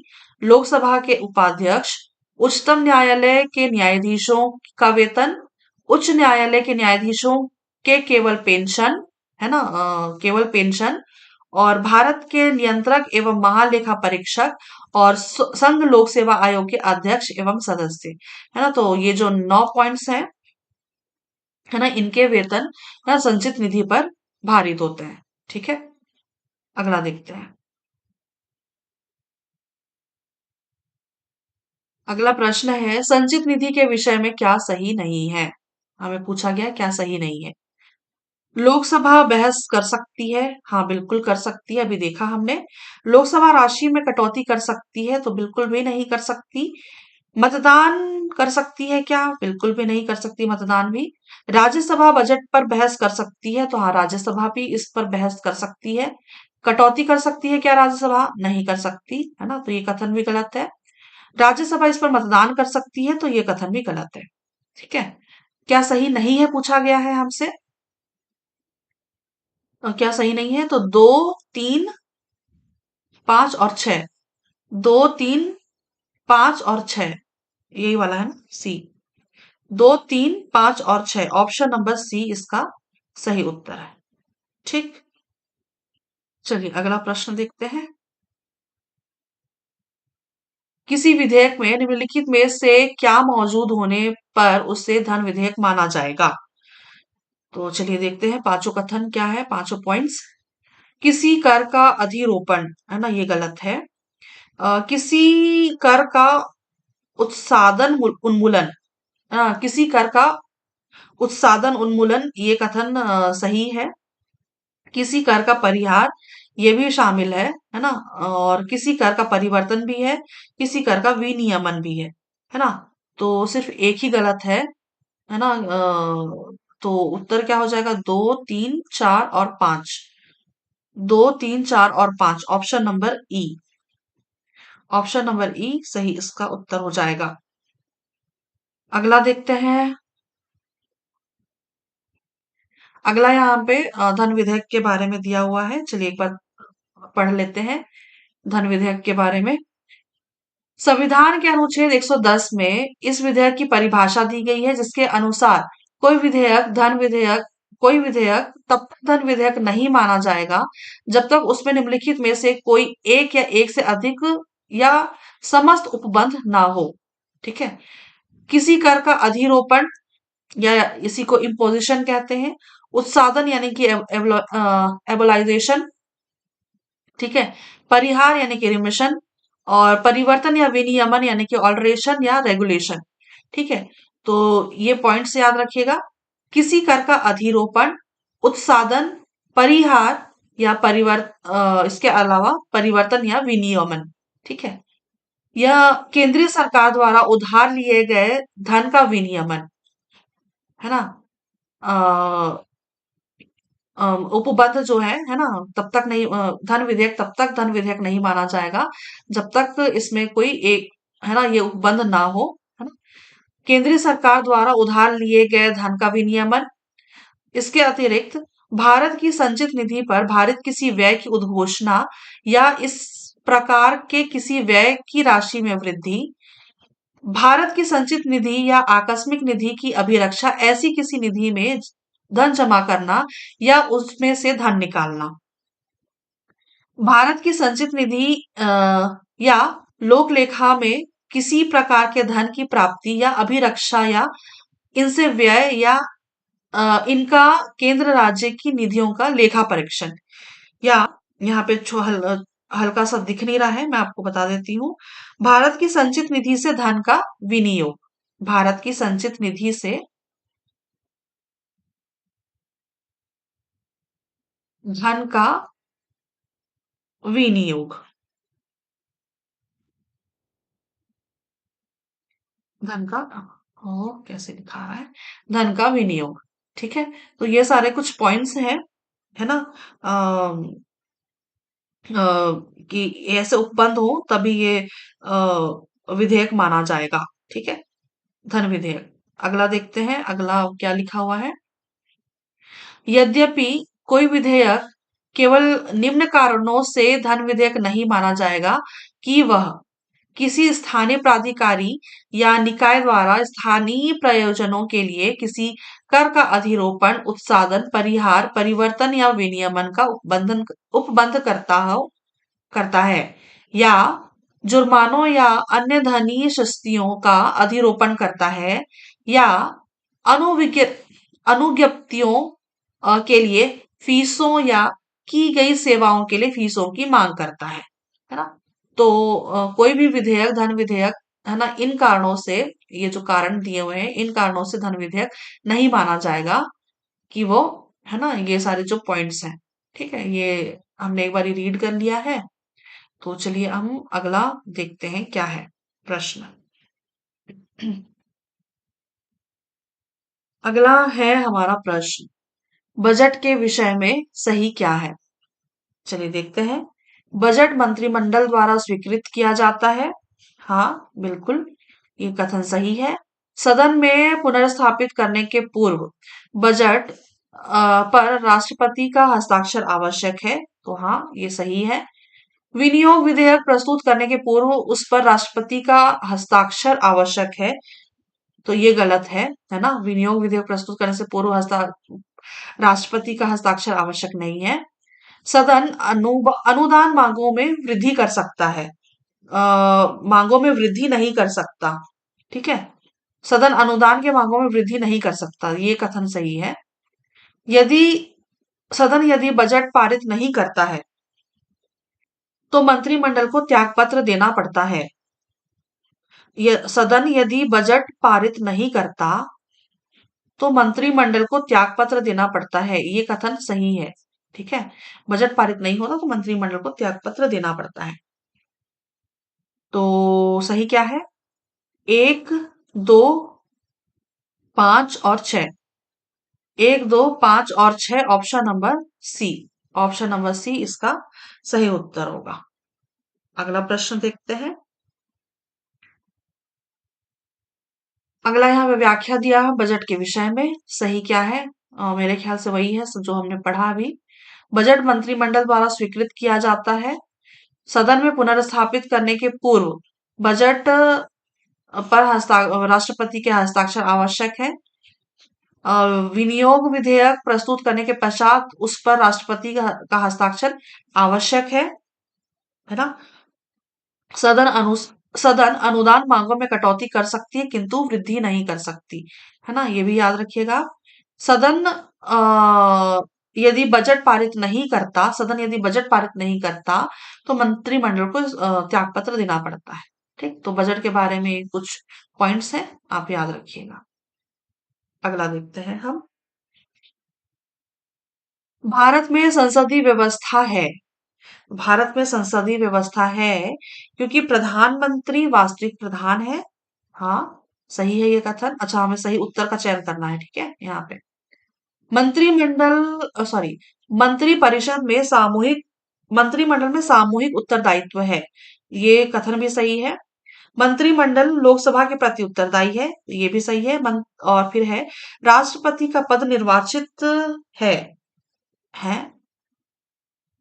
लोकसभा के उपाध्यक्ष, उच्चतम न्यायालय के न्यायाधीशों का वेतन, उच्च न्यायालय के न्यायाधीशों के केवल पेंशन, है ना, केवल पेंशन, और भारत के नियंत्रक एवं महालेखा परीक्षक, और संघ लोक सेवा आयोग के अध्यक्ष एवं सदस्य, है ना। तो ये जो 9 पॉइंट्स हैं, है ना, इनके वेतन, है ना, संचित निधि पर भारित होते हैं। ठीक है, अगला देखते हैं। अगला प्रश्न है, संचित निधि के विषय में क्या सही नहीं है। हमें पूछा गया क्या सही नहीं है। लोकसभा बहस कर सकती है, हाँ बिल्कुल कर सकती है, अभी देखा हमने। लोकसभा राशि में कटौती कर सकती है, तो बिल्कुल भी नहीं कर सकती। मतदान कर सकती है क्या, बिल्कुल भी नहीं कर सकती मतदान भी। राज्यसभा बजट पर बहस कर सकती है, तो हाँ राज्यसभा भी इस पर बहस कर सकती है। कटौती कर सकती है क्या राज्यसभा, नहीं कर सकती, है ना, तो ये कथन भी गलत है। राज्यसभा इस पर मतदान कर सकती है, तो ये कथन भी गलत है। ठीक है, क्या सही नहीं है पूछा गया है हमसे। क्या सही नहीं है, तो 2 3 5 और 6, 2 3 5 और 6, यही वाला है ना, सी। 2 3 5 और 6, ऑप्शन नंबर सी इसका सही उत्तर है। ठीक, चलिए अगला प्रश्न देखते हैं। किसी विधेयक में निम्नलिखित में से क्या मौजूद होने पर उसे धन विधेयक माना जाएगा। तो चलिए देखते हैं पांचों कथन क्या है, पांचों पॉइंट्स। किसी कर का अधिरोपण, है ना, ये गलत है। किसी कर का उत्सादन उन्मूलन, किसी कर का उत्सादन उन्मूलन, ये कथन सही है। किसी कर का परिहार, ये भी शामिल है ना, और किसी कर का परिवर्तन भी है, किसी कर का विनियमन भी है ना। तो सिर्फ एक ही गलत है ना। तो उत्तर क्या हो जाएगा, 2 3 4 और 5, 2 3 4 और 5, ऑप्शन नंबर ई, ऑप्शन नंबर ई सही इसका उत्तर हो जाएगा। अगला देखते हैं। अगला यहाँ पे धन विधेयक के बारे में दिया हुआ है, चलिए एक बार पढ़ लेते हैं धन विधेयक के बारे में। संविधान के अनुच्छेद 110 में इस विधेयक की परिभाषा दी गई है, जिसके अनुसार कोई विधेयक तब तक धन विधेयक नहीं माना जाएगा जब तक उसमें निम्नलिखित में से कोई एक या एक से अधिक या समस्त उपबंध ना हो। ठीक है, किसी कर का अधिरोपण या इसी को इम्पोजिशन कहते हैं, उत्सादन यानी कि एबोलाइजेशन, ठीक है, परिहार यानी कि रिमिशन, और परिवर्तन या विनियमन यानी कि ऑल्टरेशन या रेगुलेशन। ठीक है, तो ये पॉइंट्स याद रखिएगा। किसी कर का अधिरोपण, उत्सादन, परिहार या इसके अलावा परिवर्तन या विनियमन। ठीक है, यह केंद्रीय सरकार द्वारा उधार लिए गए धन का विनियमन, है ना। उपबद्ध जो है ना, तब तक नहीं, धन विधेयक तब तक धन विधेयक नहीं माना जाएगा जब तक इसमें कोई एक, है ना, ये उपबंध ना हो, है ना। केंद्रीय सरकार द्वारा उधार लिए गए धन का विनियमन। इसके अतिरिक्त भारत की संचित निधि पर भारित किसी व्यय की उद्घोषणा या इस प्रकार के किसी व्यय की राशि में वृद्धि, भारत की संचित निधि या आकस्मिक निधि की अभिरक्षा, ऐसी किसी निधि में धन जमा करना या उसमें से धन निकालना। भारत की संचित निधि या लोक लेखा में किसी प्रकार के धन की प्राप्ति या अभिरक्षा या इनसे व्यय या इनका केंद्र राज्य की निधियों का लेखा परीक्षण, या यहाँ पे हल्का सा दिख नहीं रहा है, मैं आपको बता देती हूँ। भारत की संचित निधि से धन का विनियोग, भारत की संचित निधि से धन का विनियोग, धन का ओ कैसे लिखा रहा है, धन का विनियोग। ठीक है, तो ये सारे कुछ पॉइंट्स हैं, है ना। अम, अ, कि ऐसे उपबंध हो तभी ये विधेयक माना जाएगा। ठीक है, धन विधेयक। अगला देखते हैं, अगला क्या लिखा हुआ है। यद्यपि कोई विधेयक केवल निम्न कारणों से धन विधेयक नहीं माना जाएगा कि वह किसी स्थानीय प्राधिकारी या निकाय द्वारा स्थानीय प्रयोजनों के लिए किसी कर का अधिरोपण, उत्सादन, परिहार, परिवर्तन या विनियमन का उपबंध करता है, या जुर्मानों या अन्य धनीय शस्तियों का अधिरोपण करता है, या अनुविज्ञ अनुज्ञप्तियों के लिए फीसों या की गई सेवाओं के लिए फीसों की मांग करता है ना। तो कोई भी विधेयक, धन विधेयक, है ना, इन कारणों से, ये जो कारण दिए हुए हैं, इन कारणों से धन विधेयक नहीं माना जाएगा कि वो, है ना, ये सारे जो पॉइंट्स हैं। ठीक है, ये हमने एक बार रीड कर लिया है। तो चलिए हम अगला देखते हैं क्या है प्रश्न। अगला है हमारा प्रश्न, बजट के विषय में सही क्या है। चलिए देखते हैं। बजट मंत्रिमंडल द्वारा स्वीकृत किया जाता है। हाँ, बिल्कुल, ये कथन सही है। सदन में पुनर्स्थापित करने के पूर्व बजट पर राष्ट्रपति का हस्ताक्षर आवश्यक है। तो हाँ, ये सही है। विनियोग विधेयक प्रस्तुत करने के पूर्व उस पर राष्ट्रपति का हस्ताक्षर आवश्यक है। तो ये गलत है ना। विनियोग विधेयक प्रस्तुत करने से पूर्व राष्ट्रपति का हस्ताक्षर आवश्यक नहीं है। सदन अनुदान मांगों में वृद्धि कर सकता है, मांगों में वृद्धि नहीं कर सकता। ठीक है, सदन अनुदान के मांगों में वृद्धि नहीं कर सकता, ये कथन सही है। यदि यदि बजट पारित नहीं करता है तो मंत्रिमंडल को त्यागपत्र देना पड़ता है। सदन यदि बजट पारित नहीं करता तो मंत्रिमंडल को त्यागपत्र देना पड़ता है, ये कथन सही है। ठीक है, बजट पारित नहीं होता तो मंत्रिमंडल को त्यागपत्र देना पड़ता है। तो सही क्या है? 1, 2, 5 और 6। 1, 2, 5 और 6, option number C. Option number C इसका सही उत्तर होगा। अगला प्रश्न देखते हैं। अगला यहाँ पे व्याख्या दिया है बजट के विषय में, सही क्या है? मेरे ख्याल से वही है जो हमने पढ़ा अभी। बजट मंत्रिमंडल द्वारा स्वीकृत किया जाता है। सदन में पुनर्स्थापित करने के पूर्व बजट पर राष्ट्रपति के हस्ताक्षर आवश्यक है। विनियोग विधेयक प्रस्तुत करने के पश्चात उस पर राष्ट्रपति का हस्ताक्षर आवश्यक है ना। सदन अनु सदन अनुदान मांगों में कटौती कर सकती है किंतु वृद्धि नहीं कर सकती, है ना, ये भी याद रखिएगा। सदन यदि बजट पारित नहीं करता, सदन यदि बजट पारित नहीं करता तो मंत्रिमंडल को त्यागपत्र देना पड़ता है। ठीक, तो बजट के बारे में कुछ पॉइंट्स हैं, आप याद रखिएगा। अगला देखते हैं हम। भारत में संसदीय व्यवस्था है। भारत में संसदीय व्यवस्था है क्योंकि प्रधानमंत्री वास्तविक प्रधान है। हाँ, सही है ये कथन। अच्छा, हमें सही उत्तर का चयन करना है। ठीक है, यहाँ पे मंत्रिमंडल सॉरी मंत्रिमंडल में सामूहिक उत्तरदायित्व है, ये कथन भी सही है। मंत्रिमंडल लोकसभा के प्रति उत्तरदायी है, ये भी सही है। और फिर है राष्ट्रपति का पद निर्वाचित है। है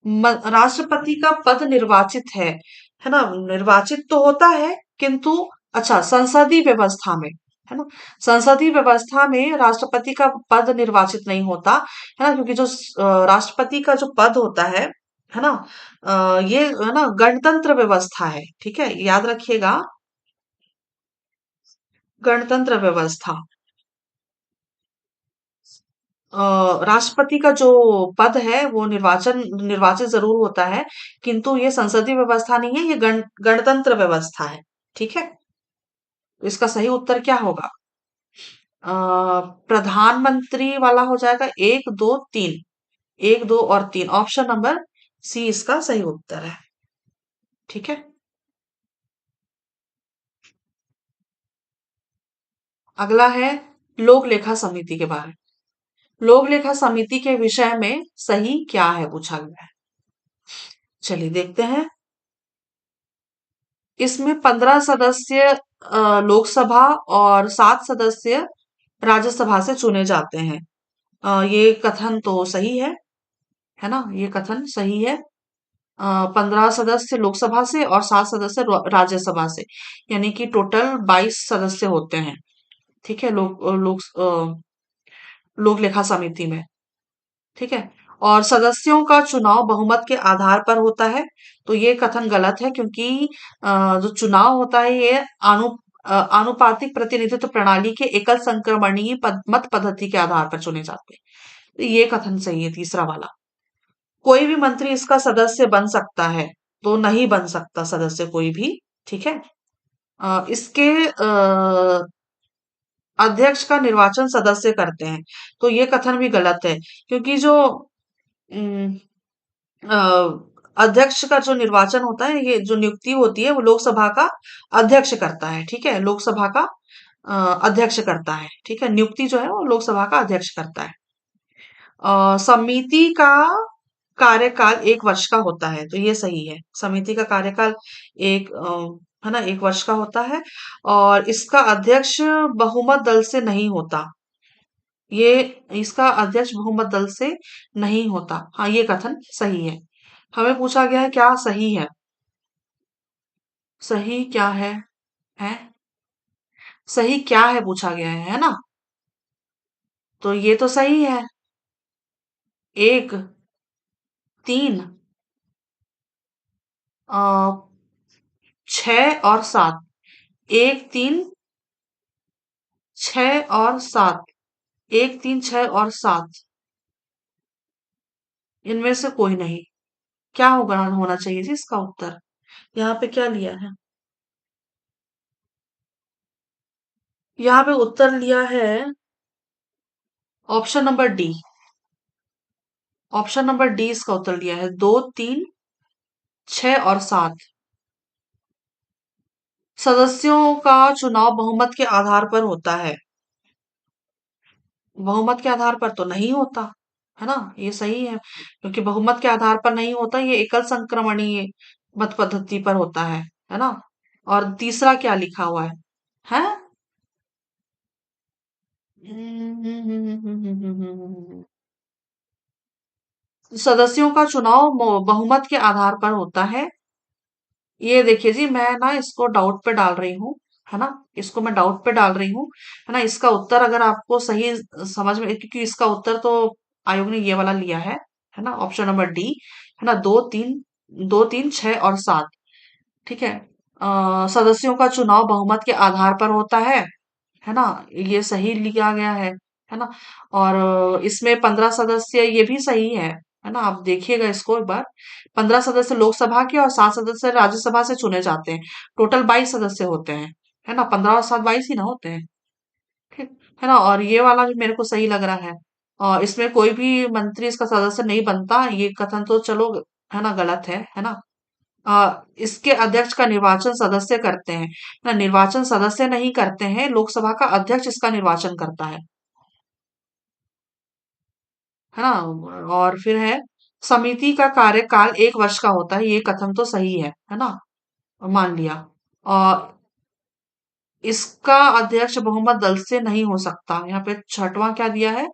राष्ट्रपति का पद निर्वाचित है ना, निर्वाचित तो होता है किंतु, अच्छा, संसदीय व्यवस्था में, है ना, संसदीय व्यवस्था में राष्ट्रपति का पद निर्वाचित नहीं होता, है ना, क्योंकि जो राष्ट्रपति का जो पद होता है ना, ये है ना गणतंत्र व्यवस्था है। ठीक है, याद रखिएगा। गणतंत्र व्यवस्था। राष्ट्रपति का जो पद है वो निर्वाचित जरूर होता है, किंतु ये संसदीय व्यवस्था नहीं है, ये गणतंत्र व्यवस्था है। ठीक है। तो इसका सही उत्तर क्या होगा? अ, प्रधानमंत्री वाला हो जाएगा एक दो तीन। एक दो और तीन, ऑप्शन नंबर सी इसका सही उत्तर है। ठीक है। अगला है लोक लेखा समिति के बारे में। लोक लेखा समिति के विषय में सही क्या है पूछा गया है। चलिए देखते हैं। इसमें 15 सदस्य लोकसभा और 7 सदस्य राज्यसभा से चुने जाते हैं। ये कथन तो सही है ना? ये कथन सही है। 15 सदस्य लोकसभा से और 7 सदस्य राज्यसभा से, यानी कि टोटल 22 सदस्य होते हैं। ठीक है। लोक लेखा समिति में। ठीक है। और सदस्यों का चुनाव बहुमत के आधार पर होता है। तो ये कथन गलत है, क्योंकि जो चुनाव होता है ये आनुपातिक प्रतिनिधित्व प्रणाली के एकल संक्रमणीय मत पद्धति के आधार पर चुने जाते हैं। तो ये कथन सही है, तीसरा वाला। कोई भी मंत्री इसका सदस्य बन सकता है, तो नहीं बन सकता सदस्य कोई भी। ठीक है। इसके अध्यक्ष का निर्वाचन सदस्य करते हैं, तो ये कथन भी गलत है, क्योंकि जो अम, अ, अध्यक्ष का जो निर्वाचन होता है, ये जो नियुक्ति होती है वो लोकसभा का अध्यक्ष करता है। ठीक है। लोकसभा का अध्यक्ष करता है। ठीक है। नियुक्ति जो है वो लोकसभा का अध्यक्ष करता है। समिति का कार्यकाल 1 वर्ष का होता है, तो ये सही है। समिति का कार्यकाल एक है ना, 1 वर्ष का होता है। और इसका अध्यक्ष बहुमत दल से नहीं होता। ये इसका अध्यक्ष बहुमत दल से नहीं होता। हाँ, ये कथन सही है। हमें पूछा गया है क्या सही है। सही क्या है? है सही क्या है पूछा गया है ना? तो ये तो सही है। एक, तीन, अ, 6 और 7। एक, तीन, 6 और 7। एक, तीन, 6 और 7। इनमें से कोई नहीं। क्या होगा, होना चाहिए जी इसका उत्तर? यहाँ पे क्या लिया है? यहाँ पे उत्तर लिया है option number D. Option number D इसका उत्तर लिया है, 2, 3, 6 और 7। सदस्यों का चुनाव बहुमत के आधार पर होता है। बहुमत के आधार पर तो नहीं होता, है ना? ये सही है, क्योंकि बहुमत के आधार पर नहीं होता, ये एकल संक्रमणीय मत पद्धति पर होता है ना? और तीसरा क्या लिखा हुआ है? हैं? सदस्यों का चुनाव बहुमत के आधार पर होता है। ये देखिए जी, मैं ना इसको डाउट पे डाल रही हूँ, है ना? इसको मैं डाउट पे डाल रही हूँ, है ना? इसका उत्तर अगर आपको सही समझ में, क्योंकि इसका उत्तर तो आयोग ने ये वाला लिया है ना? ऑप्शन नंबर डी, है ना? 2, 3, 2, 3, 6 और 7। ठीक है। सदस्यों का चुनाव बहुमत के आधार पर होता है ना? ये सही लिया गया है ना? और इसमें 15 सदस्य, ये भी सही है ना? आप देखिएगा इसको एक बार। 15 सदस्य लोकसभा के और 7 सदस्य राज्यसभा से चुने जाते हैं। टोटल 22 सदस्य होते हैं, है ना? 15 और 7, 22 ही ना होते हैं। ठीक है ना? और ये वाला भी मेरे को सही लग रहा है। और इसमें कोई भी मंत्री इसका सदस्य नहीं बनता, ये कथन तो चलो है ना, गलत है ना? इसके अध्यक्ष का निर्वाचन सदस्य करते हैं ना, निर्वाचन सदस्य नहीं करते हैं, लोकसभा का अध्यक्ष इसका निर्वाचन करता है ना? और फिर है समिति का कार्यकाल 1 वर्ष का होता है, ये कथन तो सही है ना? मान लिया। और इसका अध्यक्ष बहुमत दल से नहीं हो सकता, यहाँ पे छठवां क्या दिया है?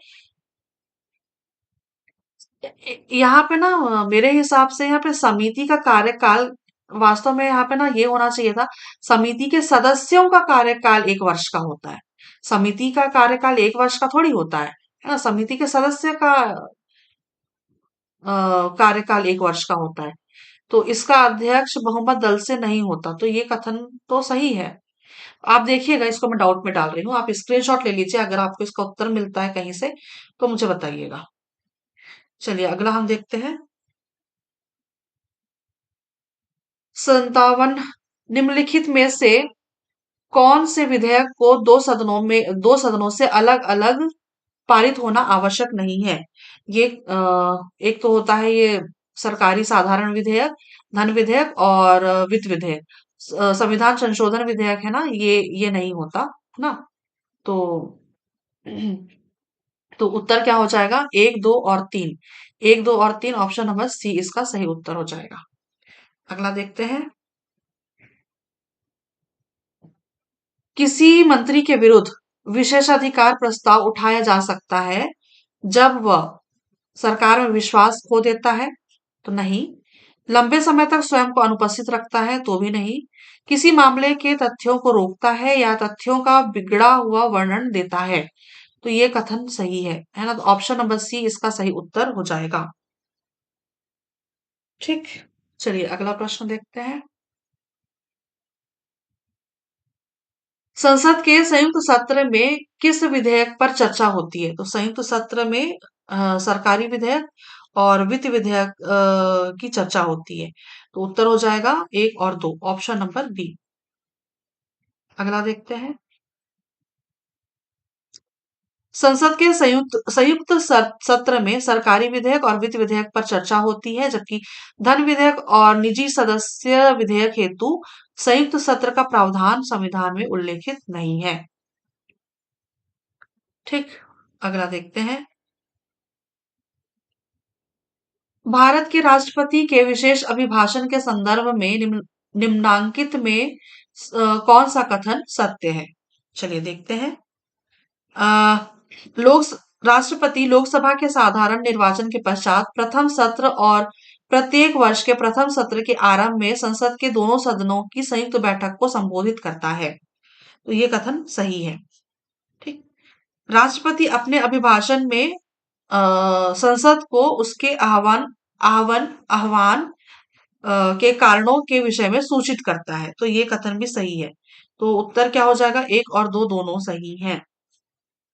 यहाँ पे ना मेरे हिसाब से यहाँ पे समिति का कार्यकाल, वास्तव में यहाँ पे ना ये होना चाहिए था, समिति के सदस्यों का कार्यकाल 1 वर्ष का होता है। समिति का कार्यकाल 1 वर्ष का थोड़ी होता है ना? समिति के सदस्य का कार्यकाल 1 वर्ष का होता है। तो इसका अध्यक्ष बहुमत दल से नहीं होता, तो ये कथन तो सही है। आप देखिएगा, इसको मैं डाउट में डाल रही हूँ, आप स्क्रीनशॉट ले लीजिए, अगर आपको इसका उत्तर मिलता है कहीं से तो मुझे बताइएगा। चलिए अगला हम देखते हैं। 57 निम्नलिखित में से कौन से विधेयक को दो सदनों से अलग अलग पारित होना आवश्यक नहीं है? ये एक तो होता है ये सरकारी साधारण विधेयक, धन विधेयक और वित्त विधेयक। संविधान संशोधन विधेयक है ना, ये नहीं होता है ना। तो तो उत्तर क्या हो जाएगा? एक, दो और तीन। एक, दो और तीन, ऑप्शन नंबर सी इसका सही उत्तर हो जाएगा। अगला देखते हैं। किसी मंत्री के विरुद्ध विशेषाधिकार प्रस्ताव उठाया जा सकता है जब वह सरकार में विश्वास खो देता है, तो नहीं। लंबे समय तक स्वयं को अनुपस्थित रखता है, तो भी नहीं। किसी मामले के तथ्यों को रोकता है या तथ्यों का बिगड़ा हुआ वर्णन देता है, तो ये कथन सही है ना। तो ऑप्शन नंबर सी इसका सही उत्तर हो जाएगा। ठीक। चलिए अगला प्रश्न देखते हैं। संसद के संयुक्त सत्र में किस विधेयक पर चर्चा होती है? तो संयुक्त सत्र में सरकारी विधेयक और वित्त विधेयक की चर्चा होती है। तो उत्तर हो जाएगा एक और दो, ऑप्शन नंबर बी। अगला देखते हैं। संसद के संयुक्त सत्र में सरकारी विधेयक और वित्त विधेयक पर चर्चा होती है, जबकि धन विधेयक और निजी सदस्य विधेयक हेतु संयुक्त सत्र का प्रावधान संविधान में उल्लेखित नहीं है। ठीक। अगला देखते हैं। भारत के राष्ट्रपति के विशेष अभिभाषण के संदर्भ में निम्नांकित में कौन सा कथन सत्य है? चलिए देखते हैं। अ, लोक राष्ट्रपति लोकसभा के साधारण निर्वाचन के पश्चात प्रथम सत्र और प्रत्येक वर्ष के प्रथम सत्र के आरंभ में संसद के दोनों सदनों की संयुक्त बैठक को संबोधित करता है, तो ये कथन सही है। ठीक। राष्ट्रपति अपने अभिभाषण में संसद को उसके आह्वान के कारणों के विषय में सूचित करता है, तो ये कथन भी सही है। तो उत्तर क्या हो जाएगा? एक और दो दोनों सही हैं।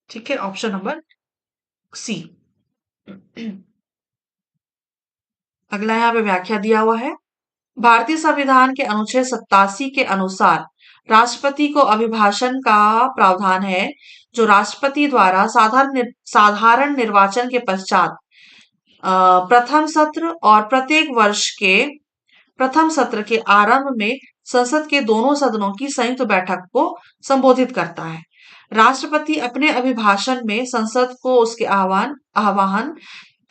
ठीक है, ऑप्शन नंबर सी। अगला यहाँ पे व्याख्या दिया हुआ है। भारतीय संविधान के अनुच्छेद 87 के अनुसार राष्ट्रपति को अभिभाषण का प्रावधान है, जो राष्ट्रपति द्वारा साधारण निर्वाचन के पश्चात प्रथम सत्र और प्रत्येक वर्ष के प्रथम सत्र के आरंभ में संसद के दोनों सदनों की संयुक्त बैठक को संबोधित करता है। राष्ट्रपति अपने अभिभाषण में संसद को उसके आह्वान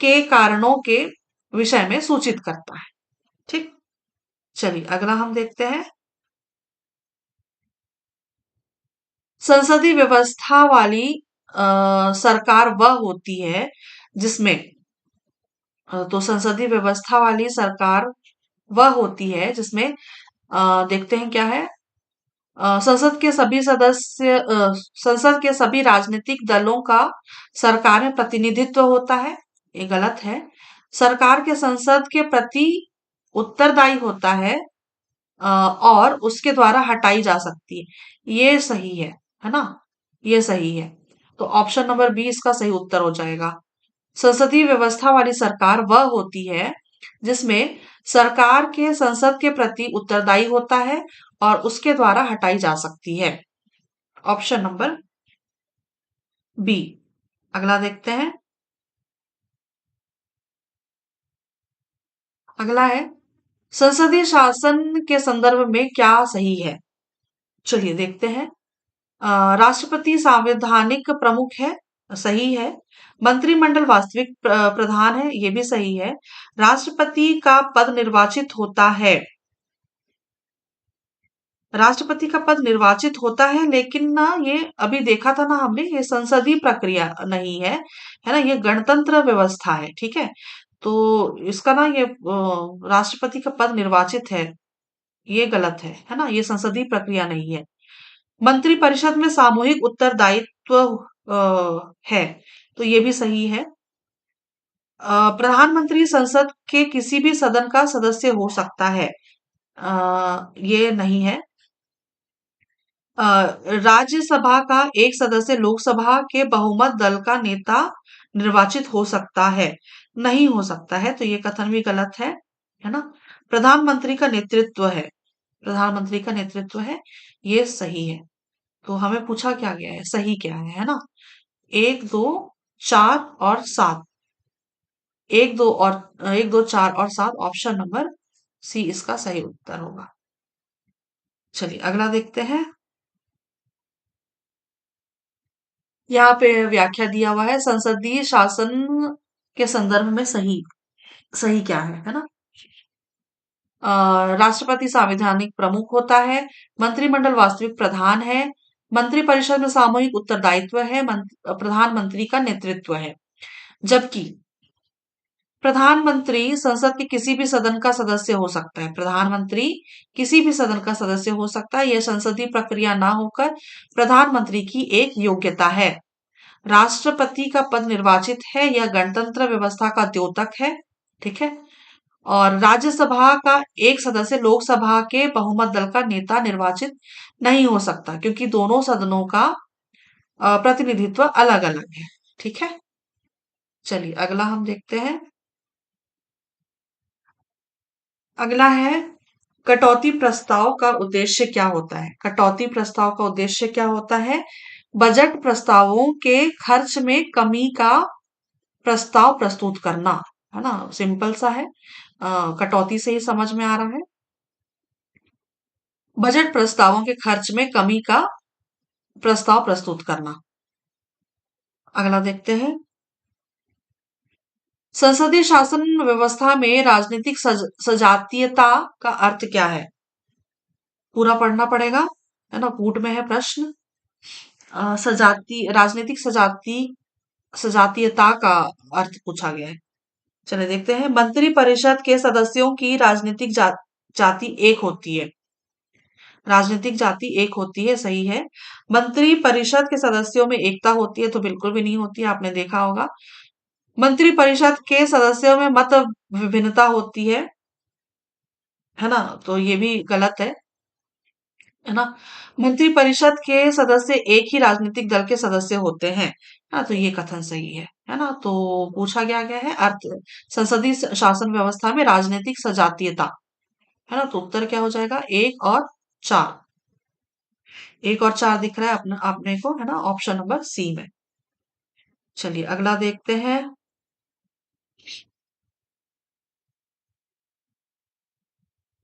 के कारणों के विषय में सूचित करता है। ठीक। चलिए अगला हम देखते हैं। संसदीय व्यवस्था वाली सरकार वह होती है जिसमें तो संसदीय व्यवस्था वाली सरकार वह होती है जिसमें देखते हैं क्या है। संसद के सभी राजनीतिक दलों का सरकार में प्रतिनिधित्व होता है, ये गलत है। सरकार के संसद के प्रति उत्तरदायी होता है और उसके द्वारा हटाई जा सकती है, ये सही है ना, ये सही है। तो ऑप्शन नंबर बी इसका सही उत्तर हो जाएगा। संसदीय व्यवस्था वाली सरकार वह होती है जिसमें सरकार के संसद के प्रति उत्तरदायी होता है और उसके द्वारा हटाई जा सकती है, ऑप्शन नंबर बी। अगला देखते हैं। अगला है, संसदीय शासन के संदर्भ में क्या सही है? चलिए देखते हैं। राष्ट्रपति संवैधानिक प्रमुख है, सही है। मंत्रिमंडल वास्तविक प्रधान है, ये भी सही है। राष्ट्रपति का पद निर्वाचित होता है, राष्ट्रपति का पद निर्वाचित होता है, लेकिन ना ये अभी देखा था ना हमने, ये संसदीय प्रक्रिया नहीं है, है ना, ये गणतंत्र व्यवस्था है। ठीक है, तो इसका ना ये राष्ट्रपति का पद निर्वाचित है, ये गलत है ना, ये संसदीय प्रक्रिया नहीं है। मंत्रिपरिषद में सामूहिक उत्तरदायित्व है, तो ये भी सही है। प्रधानमंत्री संसद के किसी भी सदन का सदस्य हो सकता है, ये नहीं है। राज्यसभा का एक सदस्य लोकसभा के बहुमत दल का नेता निर्वाचित हो सकता है, नहीं हो सकता है, तो ये कथन भी गलत है ना। प्रधानमंत्री का नेतृत्व है, प्रधानमंत्री का नेतृत्व है, ये सही है। तो हमें पूछा क्या गया है, सही क्या है ना। एक दो चार और सात, एक दो चार और सात, ऑप्शन नंबर सी इसका सही उत्तर होगा। चलिए अगला देखते हैं। यहाँ पे व्याख्या दिया हुआ है, संसदीय शासन के संदर्भ में सही सही क्या है ना। राष्ट्रपति सांविधानिक प्रमुख होता है, मंत्रिमंडल वास्तविक प्रधान है, मंत्रिपरिषद में सामूहिक उत्तरदायित्व है, प्रधानमंत्री का नेतृत्व है। जबकि प्रधानमंत्री संसद के किसी भी सदन का सदस्य हो सकता है, प्रधानमंत्री किसी भी सदन का सदस्य हो सकता है, यह संसदीय प्रक्रिया ना होकर प्रधानमंत्री की एक योग्यता है। राष्ट्रपति का पद निर्वाचित है, यह गणतंत्र व्यवस्था का द्योतक है, ठीक है। और राज्यसभा का एक सदस्य लोकसभा के बहुमत दल का नेता निर्वाचित नहीं हो सकता, क्योंकि दोनों सदनों का प्रतिनिधित्व अलग अलग है, ठीक है। चलिए अगला हम देखते हैं। अगला है, कटौती प्रस्ताव का उद्देश्य क्या होता है। कटौती प्रस्ताव का उद्देश्य क्या होता है, बजट प्रस्तावों के खर्च में कमी का प्रस्ताव प्रस्तुत करना, है ना। सिंपल सा है, कटौती से ही समझ में आ रहा है। बजट प्रस्तावों के खर्च में कमी का प्रस्ताव प्रस्तुत करना। अगला देखते हैं, संसदीय शासन व्यवस्था में राजनीतिक सजातीयता का अर्थ क्या है। पूरा पढ़ना पड़ेगा, है ना, कूट में है प्रश्न। सजाती राजनीतिक सजातीयता का अर्थ पूछा गया है। चलिए देखते हैं, मंत्रि परिषद के सदस्यों की राजनीतिक जाति एक होती है, राजनीतिक जाति एक होती है, सही है। मंत्रि परिषद के सदस्यों में एकता होती है, तो बिल्कुल भी नहीं होती, आपने देखा होगा। मंत्रि परिषद के सदस्यों में मत विभिन्नता होती है ना, तो ये भी गलत है ना। मंत्रि परिषद के सदस्य एक ही राजनीतिक दल के सदस्य होते हैं, है ना, तो ये कथन सही है ना। तो पूछा गया है अर्थ, संसदीय शासन व्यवस्था में राजनीतिक सजातीयता, है ना, तो उत्तर क्या हो जाएगा, एक और चार। एक और चार दिख रहा है अपना आपने को, है ना, ऑप्शन नंबर सी में। चलिए अगला देखते हैं।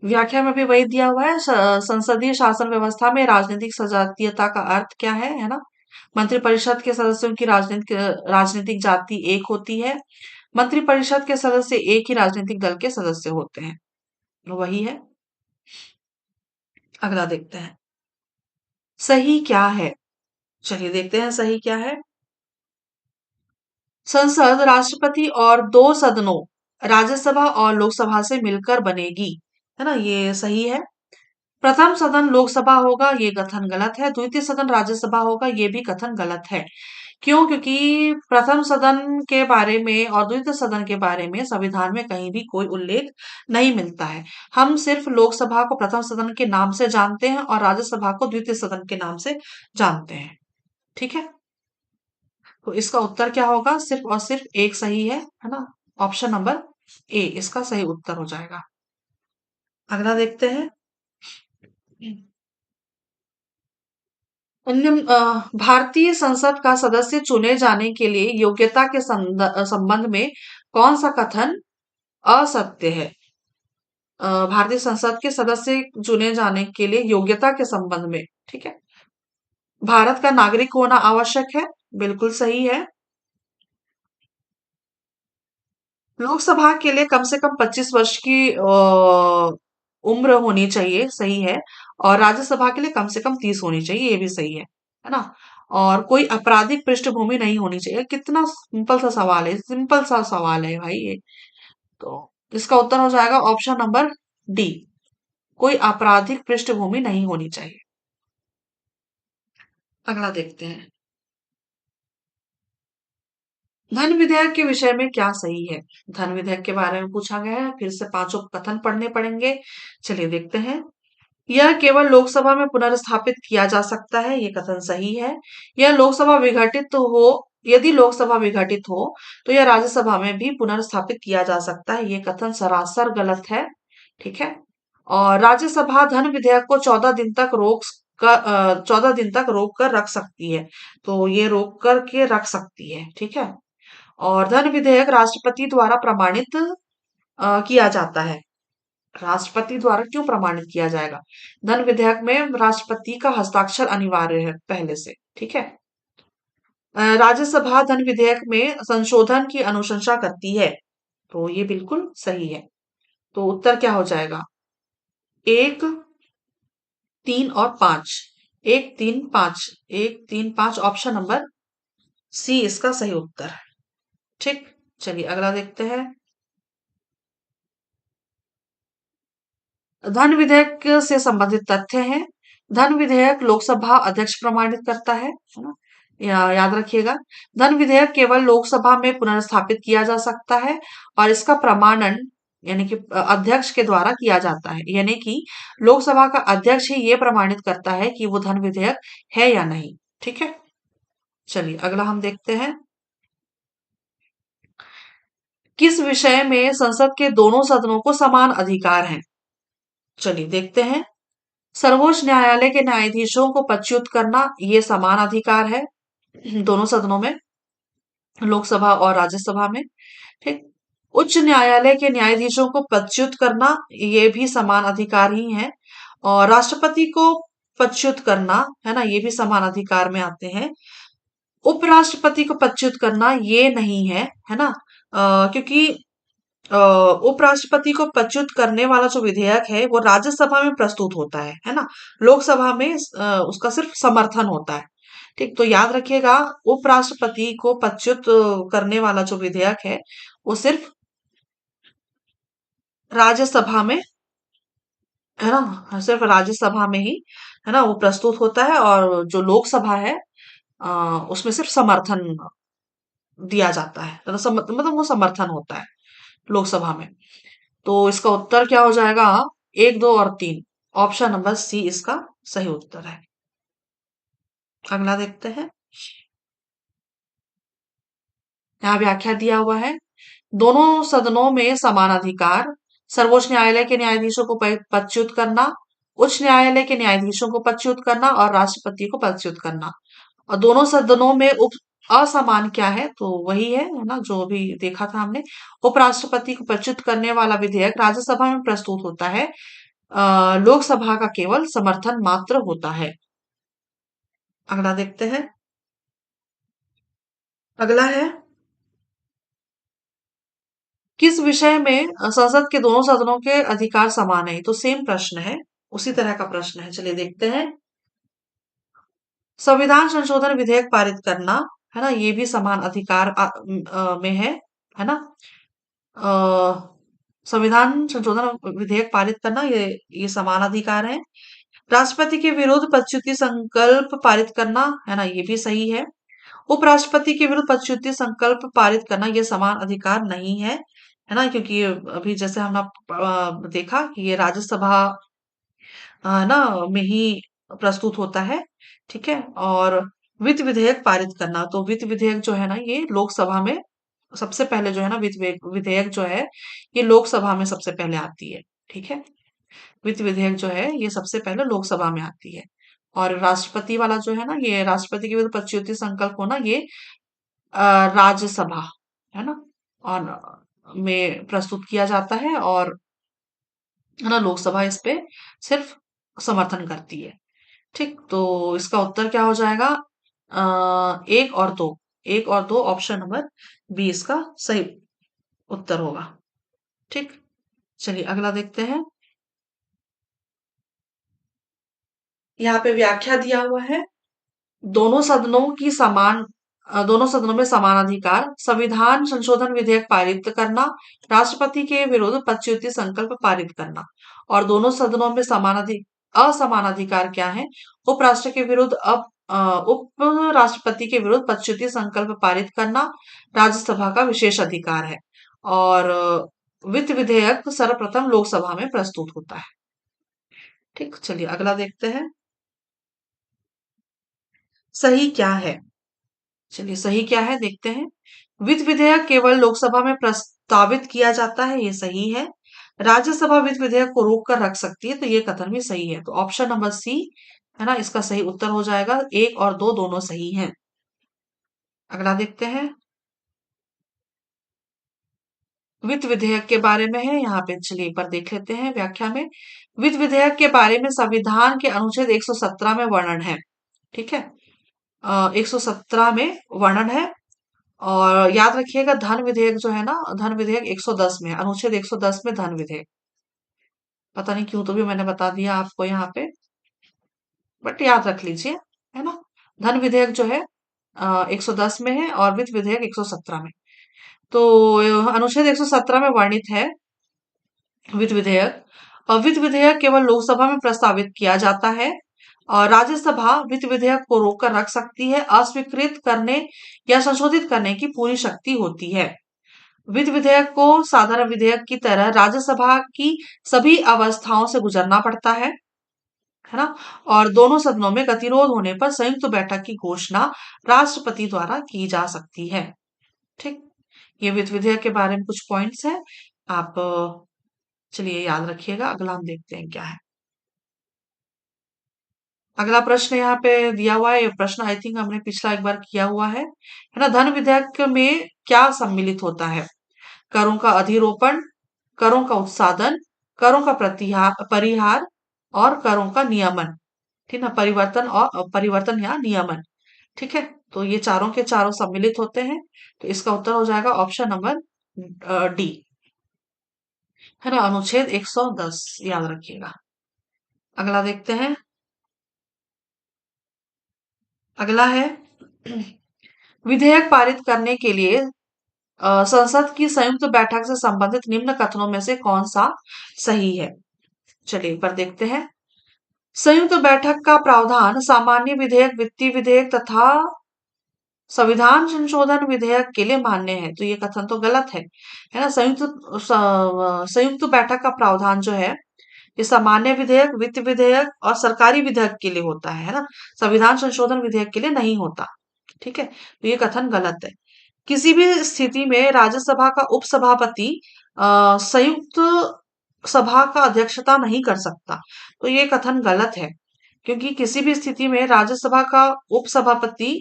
व्याख्या में भी वही दिया हुआ है, संसदीय शासन व्यवस्था में राजनीतिक सजातीयता का अर्थ क्या है ना। मंत्रिपरिषद के सदस्यों की राजनीतिक जाति एक होती है, मंत्रिपरिषद के सदस्य एक ही राजनीतिक दल के सदस्य होते हैं, वही है। अगला देखते हैं, सही क्या है। चलिए देखते हैं सही क्या है। संसद राष्ट्रपति और दो सदनों, राज्यसभा और लोकसभा से मिलकर बनेगी, है ना, ये सही है। प्रथम सदन लोकसभा होगा, ये कथन गलत है। द्वितीय सदन राज्यसभा होगा, ये भी कथन गलत है। क्यों? क्योंकि प्रथम सदन के बारे में और द्वितीय सदन के बारे में संविधान में कहीं भी कोई उल्लेख नहीं मिलता है। हम सिर्फ लोकसभा को प्रथम सदन के नाम से जानते हैं और राज्यसभा को द्वितीय सदन के नाम से जानते हैं, ठीक है। तो इसका उत्तर क्या होगा, सिर्फ और सिर्फ एक सही है ना, ऑप्शन नंबर ए इसका सही उत्तर हो जाएगा। अगला देखते हैं। भारतीय संसद का सदस्य चुने जाने के लिए योग्यता के संबंध में कौन सा कथन असत्य है। भारतीय संसद के सदस्य चुने जाने के लिए योग्यता के संबंध में, ठीक है, भारत का नागरिक होना आवश्यक है, बिल्कुल सही है। लोकसभा के लिए कम से कम 25 वर्ष की उम्र होनी चाहिए, सही है। और राज्यसभा के लिए कम से कम 30 होनी चाहिए, ये भी सही है ना। और कोई आपराधिक पृष्ठभूमि नहीं होनी चाहिए। कितना सिंपल सा सवाल है, सिंपल सा सवाल है भाई ये। तो इसका उत्तर हो जाएगा ऑप्शन नंबर डी, कोई आपराधिक पृष्ठभूमि नहीं होनी चाहिए। अगला देखते हैं, धन विधेयक के विषय में क्या सही है। धन विधेयक के बारे में पूछा गया है, फिर से पांचों कथन पढ़ने पड़ेंगे। चलिए देखते हैं। यह केवल लोकसभा में पुनर्स्थापित किया जा सकता है, ये कथन सही है। यह लोकसभा विघटित हो यदि लोकसभा विघटित हो तो यह राज्यसभा में भी पुनर्स्थापित किया जा सकता है, ये कथन सरासर गलत है। ठीक है। और राज्यसभा धन विधेयक को 14 दिन तक रोक कर रख सकती है, तो ये रोक करके रख सकती है। ठीक है। और धन विधेयक राष्ट्रपति द्वारा प्रमाणित किया जाता है। राष्ट्रपति द्वारा क्यों प्रमाणित किया जाएगा? धन विधेयक में राष्ट्रपति का हस्ताक्षर अनिवार्य है पहले से। ठीक है। राज्यसभा धन विधेयक में संशोधन की अनुशंसा करती है, तो ये बिल्कुल सही है। तो उत्तर क्या हो जाएगा? 1, 3 और 5। 1, 3, 5। 1, 3, 5 ऑप्शन नंबर सी इसका सही उत्तर है। ठीक। चलिए अगला देखते हैं। धन विधेयक से संबंधित तथ्य हैं। धन विधेयक लोकसभा अध्यक्ष प्रमाणित करता है ना? याद रखिएगा। धन विधेयक केवल लोकसभा में पुनर्स्थापित किया जा सकता है और इसका प्रमाणन यानी कि अध्यक्ष के द्वारा किया जाता है, यानी कि लोकसभा का अध्यक्ष ही ये प्रमाणित करता है कि वो धन विधेयक है या नहीं। ठीक है। चलिए अगला हम देखते हैं। किस विषय में संसद के दोनों सदनों को समान अधिकार हैं? चलिए देखते हैं। सर्वोच्च न्यायालय के न्यायाधीशों को पदच्युत करना ये समान अधिकार है दोनों सदनों में, लोकसभा और राज्यसभा में। ठीक। उच्च न्यायालय के न्यायाधीशों को पदच्युत करना ये भी समान अधिकार ही है। और राष्ट्रपति को पदच्युत करना है ना, ये भी समान अधिकार में आते हैं। उपराष्ट्रपति को पदच्युत करना ये नहीं है ना? क्योंकि अ, उपराष्ट्रपति को पदच्युत करने वाला जो विधेयक है वो राज्यसभा में प्रस्तुत होता है ना? लोकसभा में उसका सिर्फ समर्थन होता है। ठीक। तो याद रखिएगा, उपराष्ट्रपति को पदच्युत करने वाला जो विधेयक है वो सिर्फ राज्यसभा में है ना, सिर्फ राज्यसभा में ही है ना वो प्रस्तुत होता है, और जो लोकसभा है अ, उसमें सिर्फ समर्थन दिया जाता है, मतलब वो समर्थन होता है लोकसभा में। तो इसका उत्तर क्या हो जाएगा? 1, 2 और 3। ऑप्शन नंबर सी इसका सही उत्तर है। अगला देखते हैं। यहाँ व्याख्या दिया हुआ है। दोनों सदनों में समान अधिकार। सर्वोच्च न्यायालय के न्यायाधीशों को पदच्युत करना, उच्च न्यायालय के न्यायाधीशों को पदच्युत करना और राष्ट्रपति को पदच्युत करना। और दोनों सदनों में उप असमान क्या है? तो वही है ना जो अभी देखा था हमने। उपराष्ट्रपति को पदच्युत करने वाला विधेयक राज्यसभा में प्रस्तुत होता है, लोकसभा का केवल समर्थन मात्र होता है। अगला देखते हैं। अगला है, किस विषय में संसद के दोनों सदनों के अधिकार समान है? तो सेम प्रश्न है, उसी तरह का प्रश्न है। चलिए देखते हैं। संविधान संशोधन विधेयक पारित करना है ना, ये भी समान अधिकार में है ना? अ, संविधान संशोधन विधेयक पारित करना ये समान अधिकार है। राष्ट्रपति के विरुद्ध पदच्युति संकल्प पारित करना है ना, ये भी सही है। उपराष्ट्रपति के विरुद्ध पदच्युति संकल्प पारित करना ये समान अधिकार नहीं है ना, क्योंकि अभी जैसे हमने देखा कि ये राज्यसभा ना में ही प्रस्तुत होता है। ठीक है। और वित्त विधेयक पारित करना, तो वित्त विधेयक जो है ना ये लोकसभा में सबसे पहले जो है ना, वित्त विधेयक जो है ये लोकसभा में सबसे पहले आती है। ठीक है। वित्त विधेयक जो है ये सबसे पहले लोकसभा में आती है। और राष्ट्रपति वाला जो है ना, ये राष्ट्रपति के विरुद्ध पदच्युति संकल्प होना ये राज्यसभा है ना, और में प्रस्तुत किया जाता है, और है ना लोकसभा इस पे सिर्फ समर्थन करती है। ठीक। तो इसका उत्तर क्या हो जाएगा? 1 और 2। 1 और 2 ऑप्शन नंबर बी इसका सही उत्तर होगा। ठीक। चलिए अगला देखते हैं। यहाँ पे व्याख्या दिया हुआ है। दोनों सदनों की दोनों सदनों में समान अधिकार। संविधान संशोधन विधेयक पारित करना। राष्ट्रपति के विरुद्ध पदच्युति संकल्प पारित करना। और दोनों सदनों में असमान अधिकार क्या है? उपराष्ट्र के विरुद्ध उप राष्ट्रपति के विरुद्ध पदच्युति संकल्प पारित करना राज्यसभा का विशेष अधिकार है। और वित्त विधेयक सर्वप्रथम लोकसभा में प्रस्तुत होता है। ठीक, चलिए अगला देखते हैं। सही क्या है? चलिए सही क्या है देखते हैं। वित्त विधेयक केवल लोकसभा में प्रस्तावित किया जाता है, ये सही है। राज्यसभा वित्त विधेयक को रोक कर रख सकती है, तो ये कथन भी सही है। तो ऑप्शन नंबर सी है ना, इसका सही उत्तर हो जाएगा। एक और दो दोनों सही हैं। अगला देखते हैं। वित्त विधेयक के बारे में है, यहाँ पे चलिए एक बार देख लेते हैं व्याख्या में। वित्त विधेयक के बारे में संविधान के अनुच्छेद 117 में वर्णन है। ठीक है, 117 में वर्णन है। और याद रखिएगा धन विधेयक जो है ना, धन विधेयक 110 में है, अनुच्छेद 110 में धन विधेयक। पता नहीं क्यों, तो भी मैंने बता दिया आपको यहाँ पे, बट याद रख लीजिए, है ना। धन विधेयक जो है 110 में है और वित्त विधेयक 117 में। तो अनुच्छेद 117 में वर्णित है वित्त विधेयक। और वित्त विधेयक केवल लोकसभा में प्रस्तावित किया जाता है और राज्यसभा वित्त विधेयक को रोक कर रख सकती है। अस्वीकृत करने या संशोधित करने की पूरी शक्ति होती है। वित्त विधेयक को साधारण विधेयक की तरह राज्यसभा की सभी अवस्थाओं से गुजरना पड़ता है ना। और दोनों सदनों में गतिरोध होने पर संयुक्त बैठक की घोषणा राष्ट्रपति द्वारा की जा सकती है। ठीक, ये वित्त विधेयक के बारे में कुछ पॉइंट्स हैं। आप चलिए याद रखिएगा। अगला हम देखते हैं क्या है। अगला प्रश्न यहाँ पे दिया हुआ है। ये प्रश्न आई थिंक हमने पिछला एक बार किया हुआ है ना। धन विधेयक में क्या सम्मिलित होता है? करों का अधिरोपण, करों का उत्सादन, करों का परिहार और करों का नियमन। ठीक ना, परिवर्तन और परिवर्तन या नियमन। ठीक है, तो ये चारों के चारों सम्मिलित होते हैं। तो इसका उत्तर हो जाएगा ऑप्शन नंबर डी, है ना, अनुच्छेद 110, याद रखिएगा। अगला देखते हैं। अगला है विधेयक पारित करने के लिए संसद की संयुक्त बैठक से संबंधित निम्न कथनों में से कौन सा सही है? चलिए एक बार देखते हैं। संयुक्त बैठक का प्रावधान सामान्य विधेयक, वित्तीय विधेयक तथा संविधान संशोधन विधेयक के लिए मान्य है, तो ये कथन तो गलत है ना। संयुक्त बैठक का प्रावधान जो है ये सामान्य विधेयक, वित्त विधेयक और सरकारी विधेयक के लिए होता है ना। संविधान संशोधन विधेयक के लिए नहीं होता। ठीक है, तो ये कथन गलत है। किसी भी स्थिति में राज्यसभा का उपसभापति संयुक्त सभा का अध्यक्षता नहीं कर सकता, तो ये कथन गलत है। क्योंकि किसी भी स्थिति में राज्यसभा का उपसभापति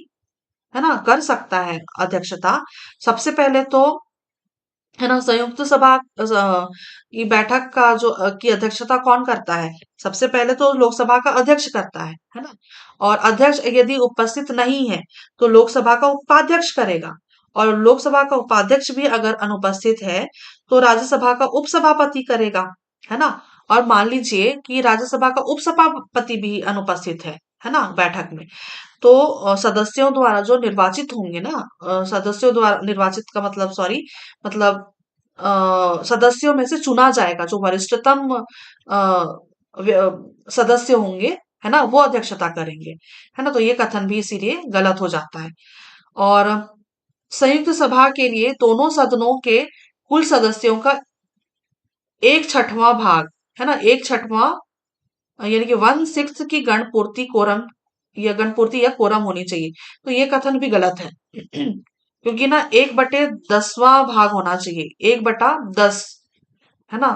है ना कर सकता है अध्यक्षता। सबसे पहले तो है ना संयुक्त सभा की बैठक का जो की अध्यक्षता कौन करता है? सबसे पहले तो लोकसभा का अध्यक्ष करता है ना। और अध्यक्ष यदि उपस्थित नहीं है तो लोकसभा का उपाध्यक्ष करेगा। और लोकसभा का उपाध्यक्ष भी अगर अनुपस्थित है तो राज्यसभा का उपसभापति करेगा, है ना। और मान लीजिए कि राज्यसभा का उपसभापति भी अनुपस्थित है ना बैठक में, तो सदस्यों द्वारा जो निर्वाचित होंगे ना, सदस्यों द्वारा निर्वाचित का मतलब, सॉरी, मतलब सदस्यों में से चुना जाएगा जो वरिष्ठतम सदस्य होंगे, है ना, वो अध्यक्षता करेंगे, है ना। तो ये कथन भी इसीलिए गलत हो जाता है। और संयुक्त सभा के लिए दोनों सदनों के कुल सदस्यों का 1/6 भाग, है ना, 1/6 यानी कि 1/6 की गणपूर्ति कोरम होनी चाहिए। तो ये कथन भी गलत है क्योंकि ना 1/10वां भाग होना चाहिए, 1/10, है ना।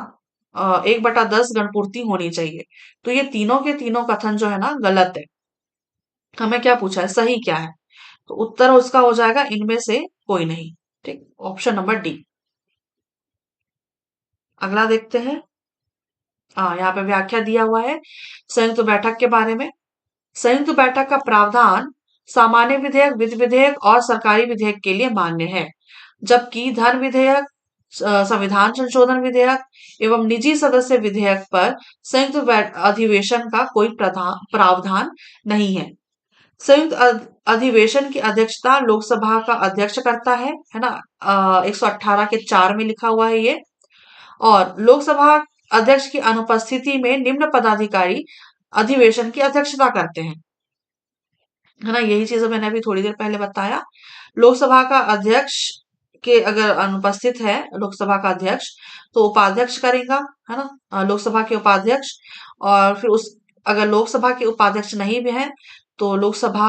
1/10 गणपूर्ति होनी चाहिए। तो ये तीनों के तीनों कथन जो है ना गलत है। हमें क्या पूछा है, सही क्या है? तो उत्तर उसका हो जाएगा इनमें से कोई नहीं। ठीक, ऑप्शन नंबर डी। अगला देखते हैं। यहाँ पे व्याख्या दिया हुआ है संयुक्त बैठक के बारे में। संयुक्त बैठक का प्रावधान सामान्य विधेयक, वित्त विधेयक और सरकारी विधेयक के लिए मान्य है, जबकि धन विधेयक, संविधान संशोधन विधेयक एवं निजी सदस्य विधेयक पर संयुक्त अधिवेशन का कोई प्रावधान नहीं है। संयुक्त अधिवेशन की अध्यक्षता लोकसभा का अध्यक्ष करता है ना। 118 के 4 में लिखा हुआ है ये। और लोकसभा अध्यक्ष की अनुपस्थिति में निम्न पदाधिकारी अधिवेशन की अध्यक्षता करते हैं, है ना। यही चीज मैंने अभी थोड़ी देर पहले बताया। लोकसभा का अध्यक्ष के अगर अनुपस्थित है लोकसभा का अध्यक्ष, तो उपाध्यक्ष करेगा, है ना, लोकसभा के उपाध्यक्ष। और फिर उस अगर लोकसभा के उपाध्यक्ष नहीं भी हैं, तो लोकसभा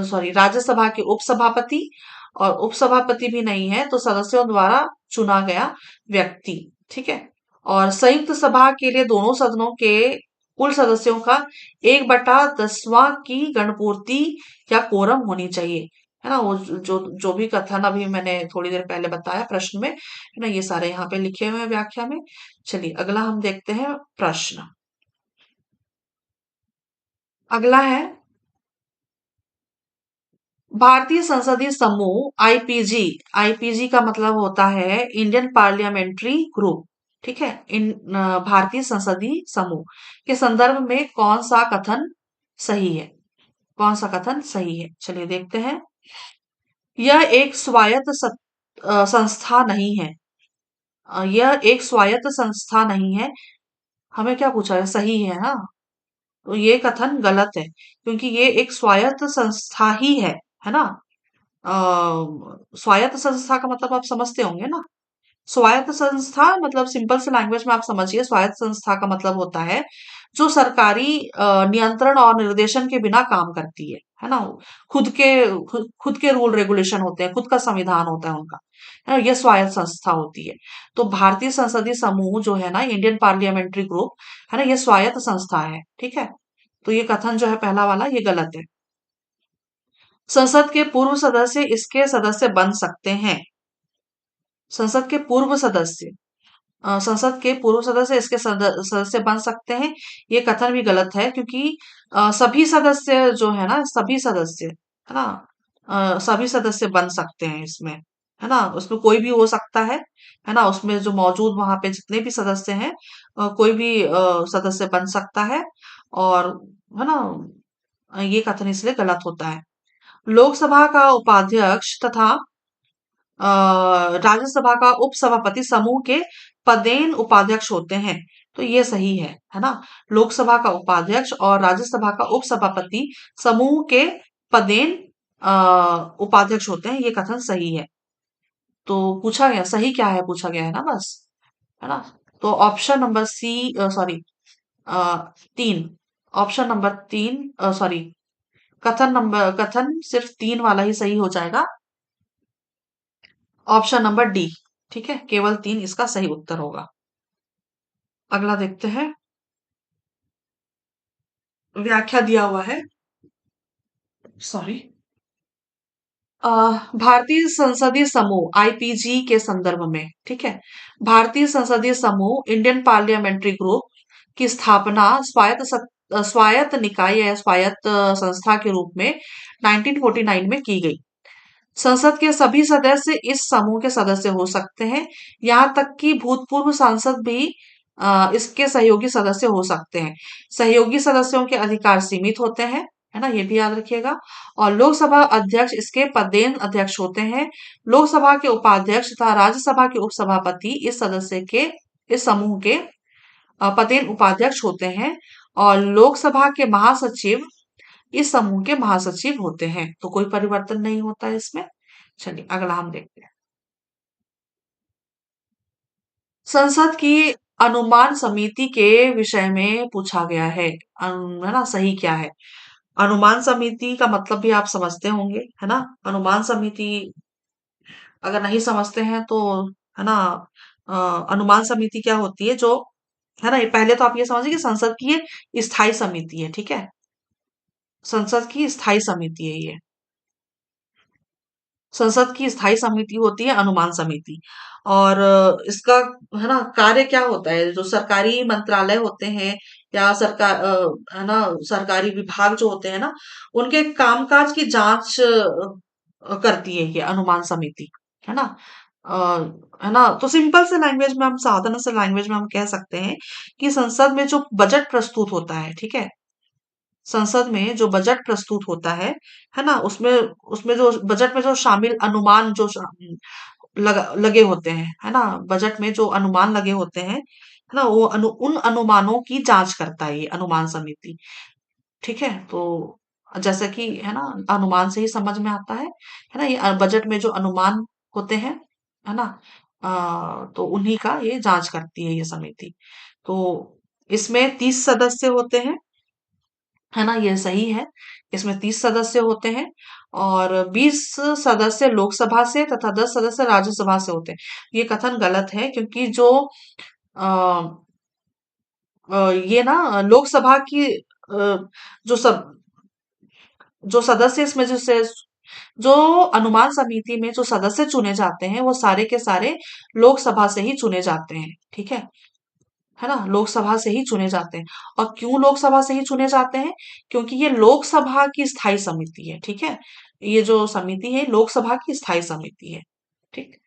सॉरी राज्यसभा के उपसभापति, और उपसभापति भी नहीं है तो सदस्यों द्वारा चुना गया व्यक्ति। ठीक है। और संयुक्त सभा के लिए दोनों सदनों के कुल सदस्यों का 1/10वां की गणपूर्ति या कोरम होनी चाहिए, है ना। वो जो जो भी कथन अभी मैंने थोड़ी देर पहले बताया प्रश्न में, है ना, ये सारे यहाँ पे लिखे हुए हैं व्याख्या में। चलिए अगला हम देखते हैं प्रश्न। अगला है, भारतीय संसदीय समूह आईपीजी। आईपीजी का मतलब होता है इंडियन पार्लियामेंट्री ग्रुप। ठीक है। भारतीय संसदीय समूह के संदर्भ में कौन सा कथन सही है? कौन सा कथन सही है? चलिए देखते हैं। यह एक स्वायत्त संस्था नहीं है। यह एक स्वायत्त संस्था नहीं है। हमें क्या पूछा है? सही है ना। तो ये कथन गलत है, क्योंकि ये एक स्वायत्त संस्था ही है ना। अ, स्वायत्त संस्था का मतलब आप समझते होंगे ना। स्वायत्त संस्था मतलब सिंपल से लैंग्वेज में आप समझिए, स्वायत्त संस्था का मतलब होता है जो सरकारी नियंत्रण और निर्देशन के बिना काम करती है ना। खुद के रूल रेगुलेशन होते हैं, खुद का संविधान होता है उनका, है ना। ये स्वायत्त संस्था होती है। तो भारतीय संसदीय समूह जो है ना, इंडियन पार्लियामेंट्री ग्रुप, है ना, ये स्वायत्त संस्था है। ठीक है। तो ये कथन जो है पहला वाला, ये गलत है। संसद के पूर्व सदस्य इसके सदस्य बन सकते हैं। संसद के पूर्व सदस्य संसद के पूर्व सदस्य इसके सदस्य बन सकते हैं। ये कथन भी गलत है, क्योंकि सभी सदस्य जो है ना, सभी सदस्य, है ना, सभी सदस्य बन सकते हैं इसमें, है ना। उसमें कोई भी हो सकता है ना। उसमें जो मौजूद वहां पे जितने भी सदस्य हैं, कोई भी सदस्य बन सकता है। और है ना, ये कथन इसलिए गलत होता है। लोकसभा का उपाध्यक्ष तथा राज्यसभा का उपसभापति समूह के पदेन उपाध्यक्ष होते हैं। तो ये सही है ना। लोकसभा का उपाध्यक्ष और राज्यसभा का उपसभापति समूह के पदेन उपाध्यक्ष होते हैं। ये कथन सही है। तो पूछा गया सही क्या है, पूछा गया है ना, बस, है ना। तो option number C, sorry, 3, option number 3, sorry, कथन सिर्फ 3 वाला ही सही हो जाएगा। Option number D. ठीक है, केवल 3 इसका सही उत्तर होगा। अगला देखते हैं। व्याख्या दिया हुआ है, सॉरी, भारतीय संसदीय समूह आईपीजी के संदर्भ में। ठीक है। भारतीय संसदीय समूह इंडियन पार्लियामेंट्री ग्रुप की स्थापना स्वायत्त निकाय या स्वायत्त संस्था के रूप में 1949 में की गई। संसद के सभी सदस्य इस समूह के सदस्य हो सकते हैं। यहाँ तक कि भूतपूर्व सांसद भी इसके सहयोगी सदस्य हो सकते हैं। सहयोगी सदस्यों के अधिकार सीमित होते हैं, है ना, ये भी याद रखिएगा। और लोकसभा अध्यक्ष इसके पदेन अध्यक्ष होते हैं। लोकसभा के उपाध्यक्ष तथा राज्यसभा के उपसभापति इस समूह के पदेन उपाध्यक्ष होते हैं। और लोकसभा के महासचिव इस समूह के महासचिव होते हैं। तो कोई परिवर्तन नहीं होता है इसमें। चलिए अगला हम देखते हैं। संसद की अनुमान समिति के विषय में पूछा गया है। है ना, सही क्या है? अनुमान समिति का मतलब भी आप समझते होंगे, है ना। अनुमान समिति अगर नहीं समझते हैं तो, है ना, अ, अनुमान समिति क्या होती है, जो, है ना, ये पहले तो आप ये समझिए कि संसद की ये स्थायी समिति है। ठीक है। संसद की स्थायी समिति है ये। संसद की स्थायी समिति होती है अनुमान समिति। और इसका, है ना, कार्य क्या होता है? जो सरकारी मंत्रालय होते हैं या है ना, सरकारी विभाग जो होते हैं ना, उनके कामकाज की जांच करती है ये अनुमान समिति, है ना। अ, है ना। तो सिंपल से लैंग्वेज में हम, साधारण से लैंग्वेज में हम कह सकते हैं कि संसद में जो बजट प्रस्तुत होता है, ठीक है, संसद में जो बजट प्रस्तुत होता है ना, उसमें उसमें जो बजट में जो शामिल अनुमान जो लगे होते हैं, है ना, बजट में जो अनुमान लगे होते हैं, है ना, वो उन अनुमानों की जांच करता है ये अनुमान समिति। ठीक है। तो जैसे कि, है ना, अनुमान से ही समझ में आता है ना, ये बजट में जो अनुमान होते हैं, है ना? तो उन्हीं का ये जांच करती है ये समिति। तो इसमें 30 सदस्य होते हैं, है ना? ये सही है। इसमें 30 सदस्य होते हैं और 20 सदस्य लोकसभा से तथा 10 सदस्य राज्यसभा से होते हैं। ये कथन गलत है क्योंकि अ, ये ना लोकसभा की जो सब जो सदस्य इसमें जो अनुमान समिति में जो सदस्य चुने जाते हैं वो सारे के सारे लोकसभा से ही चुने जाते हैं, ठीक है ना? लोकसभा से ही चुने जाते हैं। और क्यों लोकसभा से ही चुने जाते हैं? क्योंकि ये लोकसभा की स्थायी समिति है, ठीक है? ये जो समिति है लोकसभा की स्थायी समिति है, ठीक?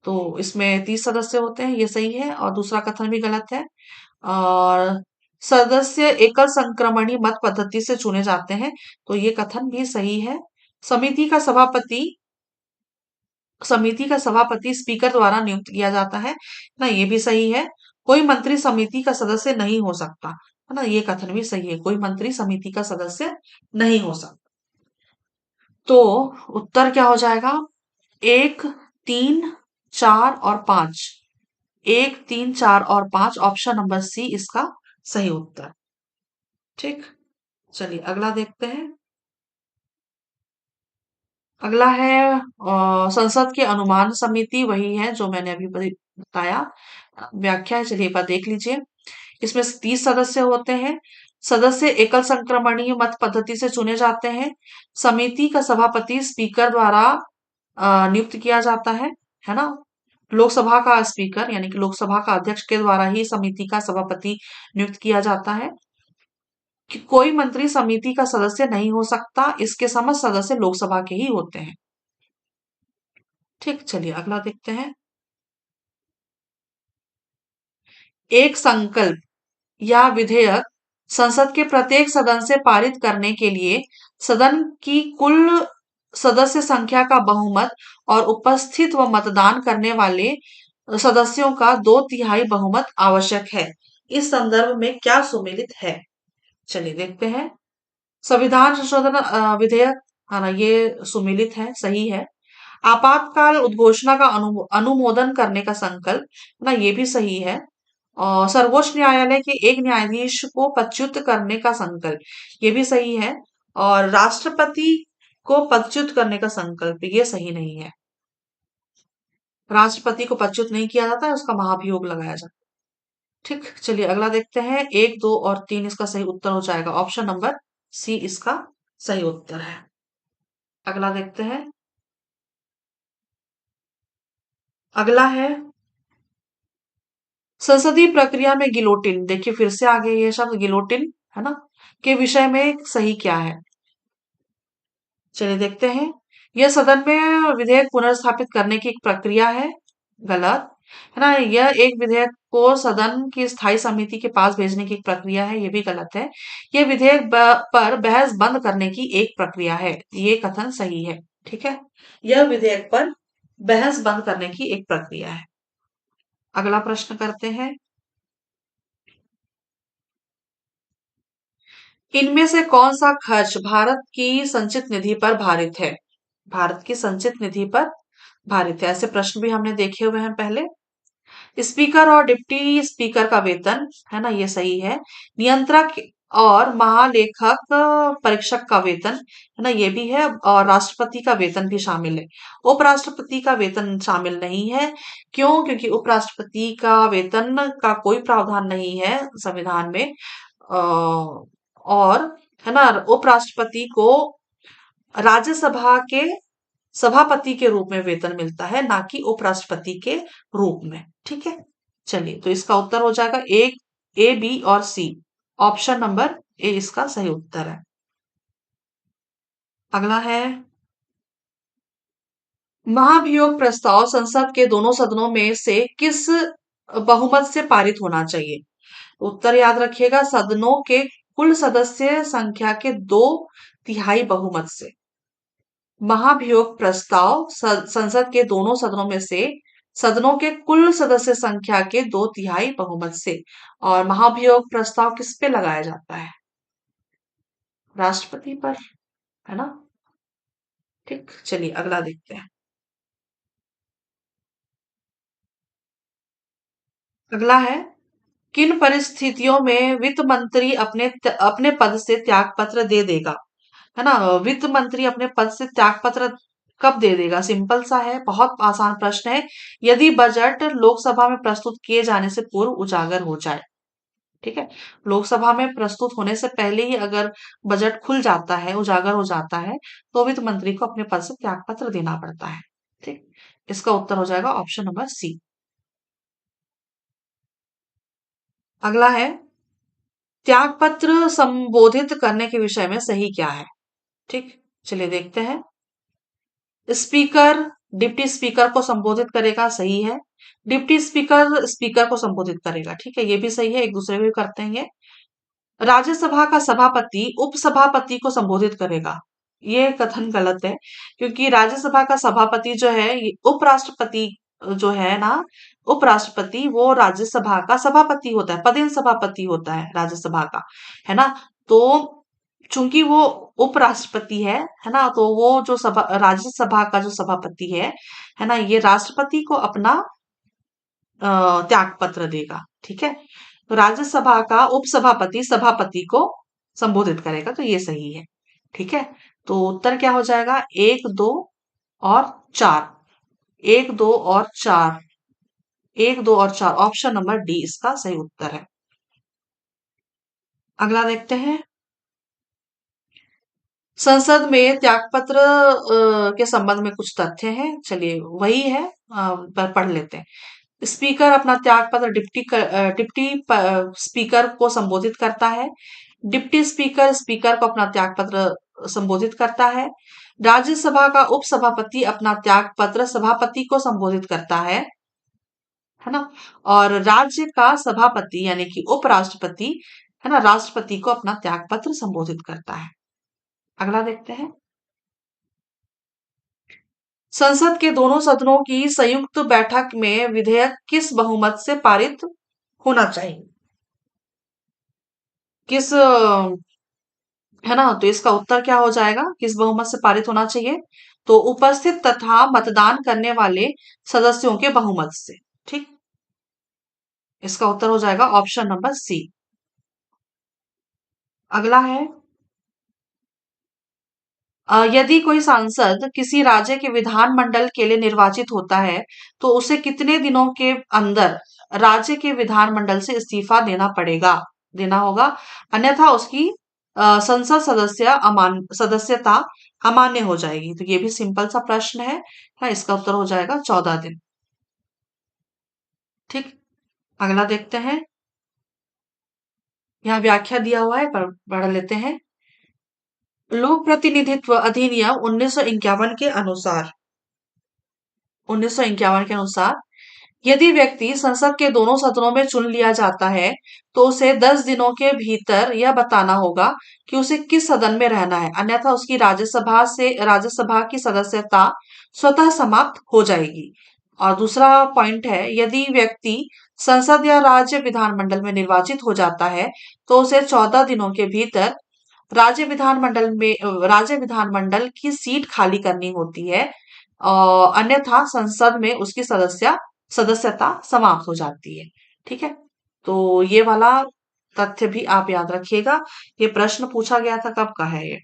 तो इसमें 30 सदस्य होते हैं, ये सही है और दूसरा कथन भी गलत है। और सदस्य एकल संक्रमणी मत पद्धति से चुने जाते हैं, तो ये कथन भी सही है। समिति का सभापति समिति का सभापति स्पीकर द्वारा नियुक्त किया जाता है ना, ये भी सही है। कोई मंत्री समिति का सदस्य नहीं हो सकता, है ना, ये कथन भी सही है। कोई मंत्री समिति का सदस्य नहीं हो सकता। तो उत्तर क्या हो जाएगा? एक, तीन, चार और पांच। एक, तीन, चार और पांच, ऑप्शन नंबर सी इसका सही उत्तर। ठीक, चलिए अगला देखते हैं। अगला है संसद के अनुमान समिति, वही है जो मैंने अभी बताया। व्याख्या है, चलिए एक बार देख लीजिए। इसमें 30 सदस्य होते हैं। सदस्य एकल संक्रमणीय मत पद्धति से चुने जाते हैं। समिति का सभापति स्पीकर द्वारा नियुक्त किया जाता है ना? लोकसभा का स्पीकर यानी कि लोकसभा का अध्यक्ष के द्वारा ही समिति का सभापति नियुक्त किया जाता है। कि कोई मंत्री समिति का सदस्य नहीं हो सकता, इसके समस्त सदस्य लोकसभा के ही होते हैं। ठीक, चलिए अगला देखते हैं। एक संकल्प या विधेयक संसद के प्रत्येक सदन से पारित करने के लिए सदन की कुल सदस्य संख्या का बहुमत और उपस्थित व मतदान करने वाले सदस्यों का 2/3 बहुमत आवश्यक है। इस संदर्भ में क्या सुमेलित है? चलिए देखते हैं। संविधान संशोधन विधेयक, है ना, ये सुमेलित है, सही है। आपातकाल उद्घोषणा का अनुमोदन करने का संकल्प, ना, ये भी सही है। और सर्वोच्च न्यायालय के एक न्यायाधीश को पदच्युत करने का संकल्प, ये भी सही है। और राष्ट्रपति को पदच्युत करने का संकल्प, ये सही नहीं है। राष्ट्रपति को पदच्युत नहीं किया जाता है, उसका महाभियोग लगाया जाता है। ठीक, चलिए अगला देखते हैं। एक, दो और तीन इसका सही उत्तर हो जाएगा। ऑप्शन नंबर सी इसका सही उत्तर है। अगला देखते हैं। अगला है संसदीय प्रक्रिया में गिलोटिन। देखिए फिर से आ गया ये शब्द गिलोटिन, है ना, के विषय में सही क्या है? चलिए देखते हैं। यह सदन में विधेयक पुनर्स्थापित करने की एक प्रक्रिया है। गलत, है ना। यह एक विधेयक को सदन की स्थायी समिति के पास भेजने की एक प्रक्रिया है, ये भी गलत है। यह विधेयक पर बहस बंद करने की एक प्रक्रिया है, ये कथन सही है। ठीक है, यह विधेयक पर बहस बंद करने की एक प्रक्रिया है। अगला प्रश्न करते हैं। इनमें से कौन सा खर्च भारत की संचित निधि पर भारित है? भारत की संचित निधि पर भारित है, ऐसे प्रश्न भी हमने देखे हुए हैं पहले। स्पीकर और डिप्टी स्पीकर का वेतन, है ना, ये सही है। नियंत्रक और महालेखक परीक्षक का वेतन, है ना, ये भी है। और राष्ट्रपति का वेतन भी शामिल है। उपराष्ट्रपति का वेतन शामिल नहीं है। क्यों? क्योंकि उपराष्ट्रपति का वेतन का कोई प्रावधान नहीं है संविधान में। और, है ना, उपराष्ट्रपति को राज्यसभा के सभापति के रूप में वेतन मिलता है, ना कि उपराष्ट्रपति के रूप में। ठीक है, चलिए तो इसका उत्तर हो जाएगा एक, ए, बी और सी। ऑप्शन नंबर ए इसका सही उत्तर है। अगला है महाभियोग प्रस्ताव संसद के दोनों सदनों में से किस बहुमत से पारित होना चाहिए? उत्तर याद रखिएगा, सदनों के कुल सदस्य संख्या के 2/3 बहुमत से। महाभियोग प्रस्ताव संसद के दोनों सदनों में से सदनों के कुल सदस्य संख्या के 2/3 बहुमत से। और महाभियोग प्रस्ताव किस पे लगाया जाता है? राष्ट्रपति पर, है ना। ठीक, चलिए अगला देखते हैं। अगला है, किन परिस्थितियों में वित्त मंत्री अपने पद से त्याग पत्र दे देगा? है ना? वित्त मंत्री अपने पद से त्याग पत्र कब दे देगा? सिंपल सा है, बहुत आसान प्रश्न है। यदि बजट लोकसभा में प्रस्तुत किए जाने से पूर्व उजागर हो जाए। ठीक है, लोकसभा में प्रस्तुत होने से पहले ही अगर बजट खुल जाता है, उजागर हो जाता है, तो वित्त मंत्री को अपने पद से त्याग पत्र देना पड़ता है। ठीक, इसका उत्तर हो जाएगा ऑप्शन नंबर सी। अगला है, त्याग पत्र संबोधित करने के विषय में सही क्या है? ठीक, चलिए देखते हैं। स्पीकर डिप्टी स्पीकर को संबोधित करेगा, सही है। डिप्टी स्पीकर स्पीकर को संबोधित करेगा, ठीक है, ये भी सही है, एक दूसरे को भी करते हैं ये। राज्यसभा का सभापति उपसभापति को संबोधित करेगा, ये कथन गलत है, क्योंकि राज्यसभा का सभापति जो है ये उपराष्ट्रपति जो है ना, उपराष्ट्रपति वो राज्यसभा का सभापति होता है, पदेन सभापति होता है राज्यसभा का, है ना? तो चूंकि वो उपराष्ट्रपति है ना, तो वो जो सभा राज्यसभा का जो सभापति है ना, ये राष्ट्रपति को अपना त्याग पत्र देगा, ठीक है। तो राज्यसभा का उपसभापति सभापति को संबोधित करेगा, तो ये सही है, ठीक है। तो उत्तर क्या हो जाएगा? एक, दो और चार, एक, दो और चार, एक, दो और चार, ऑप्शन नंबर डी इसका सही उत्तर है। अगला देखते हैं, संसद में त्यागपत्र के संबंध में कुछ तथ्य हैं, चलिए वही है, पर पढ़ लेते हैं। स्पीकर अपना त्यागपत्र डिप्टी स्पीकर को संबोधित करता है। डिप्टी स्पीकर स्पीकर को अपना त्यागपत्र संबोधित करता है। राज्यसभा का उपसभापति अपना त्यागपत्र सभापति को संबोधित करता है ना? और राज्य का सभापति यानी कि उपराष्ट्रपति, है ना, राष्ट्रपति को अपना त्यागपत्र संबोधित करता है। अगला देखते हैं, संसद के दोनों सदनों की संयुक्त बैठक में विधेयक किस बहुमत से पारित होना चाहिए? किस है ना? तो इसका उत्तर क्या हो जाएगा? किस बहुमत से पारित होना चाहिए? तो उपस्थित तथा मतदान करने वाले सदस्यों के बहुमत से। ठीक, इसका उत्तर हो जाएगा ऑप्शन नंबर सी। अगला है, यदि कोई सांसद किसी राज्य के विधानमंडल के लिए निर्वाचित होता है, तो उसे कितने दिनों के अंदर राज्य के विधानमंडल से इस्तीफा देना होगा, अन्यथा उसकी संसद सदस्यता अमान्य हो जाएगी। तो ये भी सिंपल सा प्रश्न है। हाँ, इसका उत्तर हो जाएगा 14 दिन। ठीक, अगला देखते हैं, यहाँ व्याख्या दिया हुआ है, पर पढ़ लेते हैं। लोक प्रतिनिधित्व अधिनियम 1951 के अनुसार 1951 के अनुसार यदि व्यक्ति संसद के दोनों सदनों में चुन लिया जाता है, तो उसे 10 दिनों के भीतर यह बताना होगा कि उसे किस सदन में रहना है, अन्यथा उसकी राज्यसभा की सदस्यता स्वतः समाप्त हो जाएगी। और दूसरा पॉइंट है, यदि व्यक्ति संसद या राज्य विधानमंडल में निर्वाचित हो जाता है, तो उसे 14 दिनों के भीतर राज्य विधानमंडल की सीट खाली करनी होती है, अन्यथा संसद में उसकी सदस्यता समाप्त हो जाती है। ठीक है, तो ये वाला तथ्य भी आप याद रखिएगा। ये प्रश्न पूछा गया था, कब का है ये?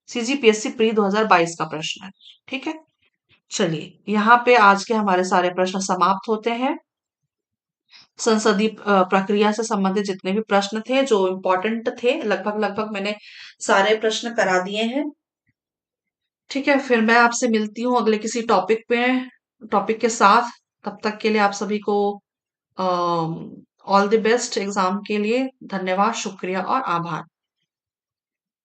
सीजीपीएससी प्री 2022 का प्रश्न है। ठीक है, चलिए यहाँ पे आज के हमारे सारे प्रश्न समाप्त होते हैं। संसदीय प्रक्रिया से संबंधित जितने भी प्रश्न थे जो इम्पोर्टेंट थे, लगभग लगभग मैंने सारे प्रश्न करा दिए हैं। ठीक है, फिर मैं आपसे मिलती हूँ अगले किसी टॉपिक के साथ। तब तक के लिए आप सभी को ऑल द बेस्ट एग्जाम के लिए। धन्यवाद, शुक्रिया और आभार।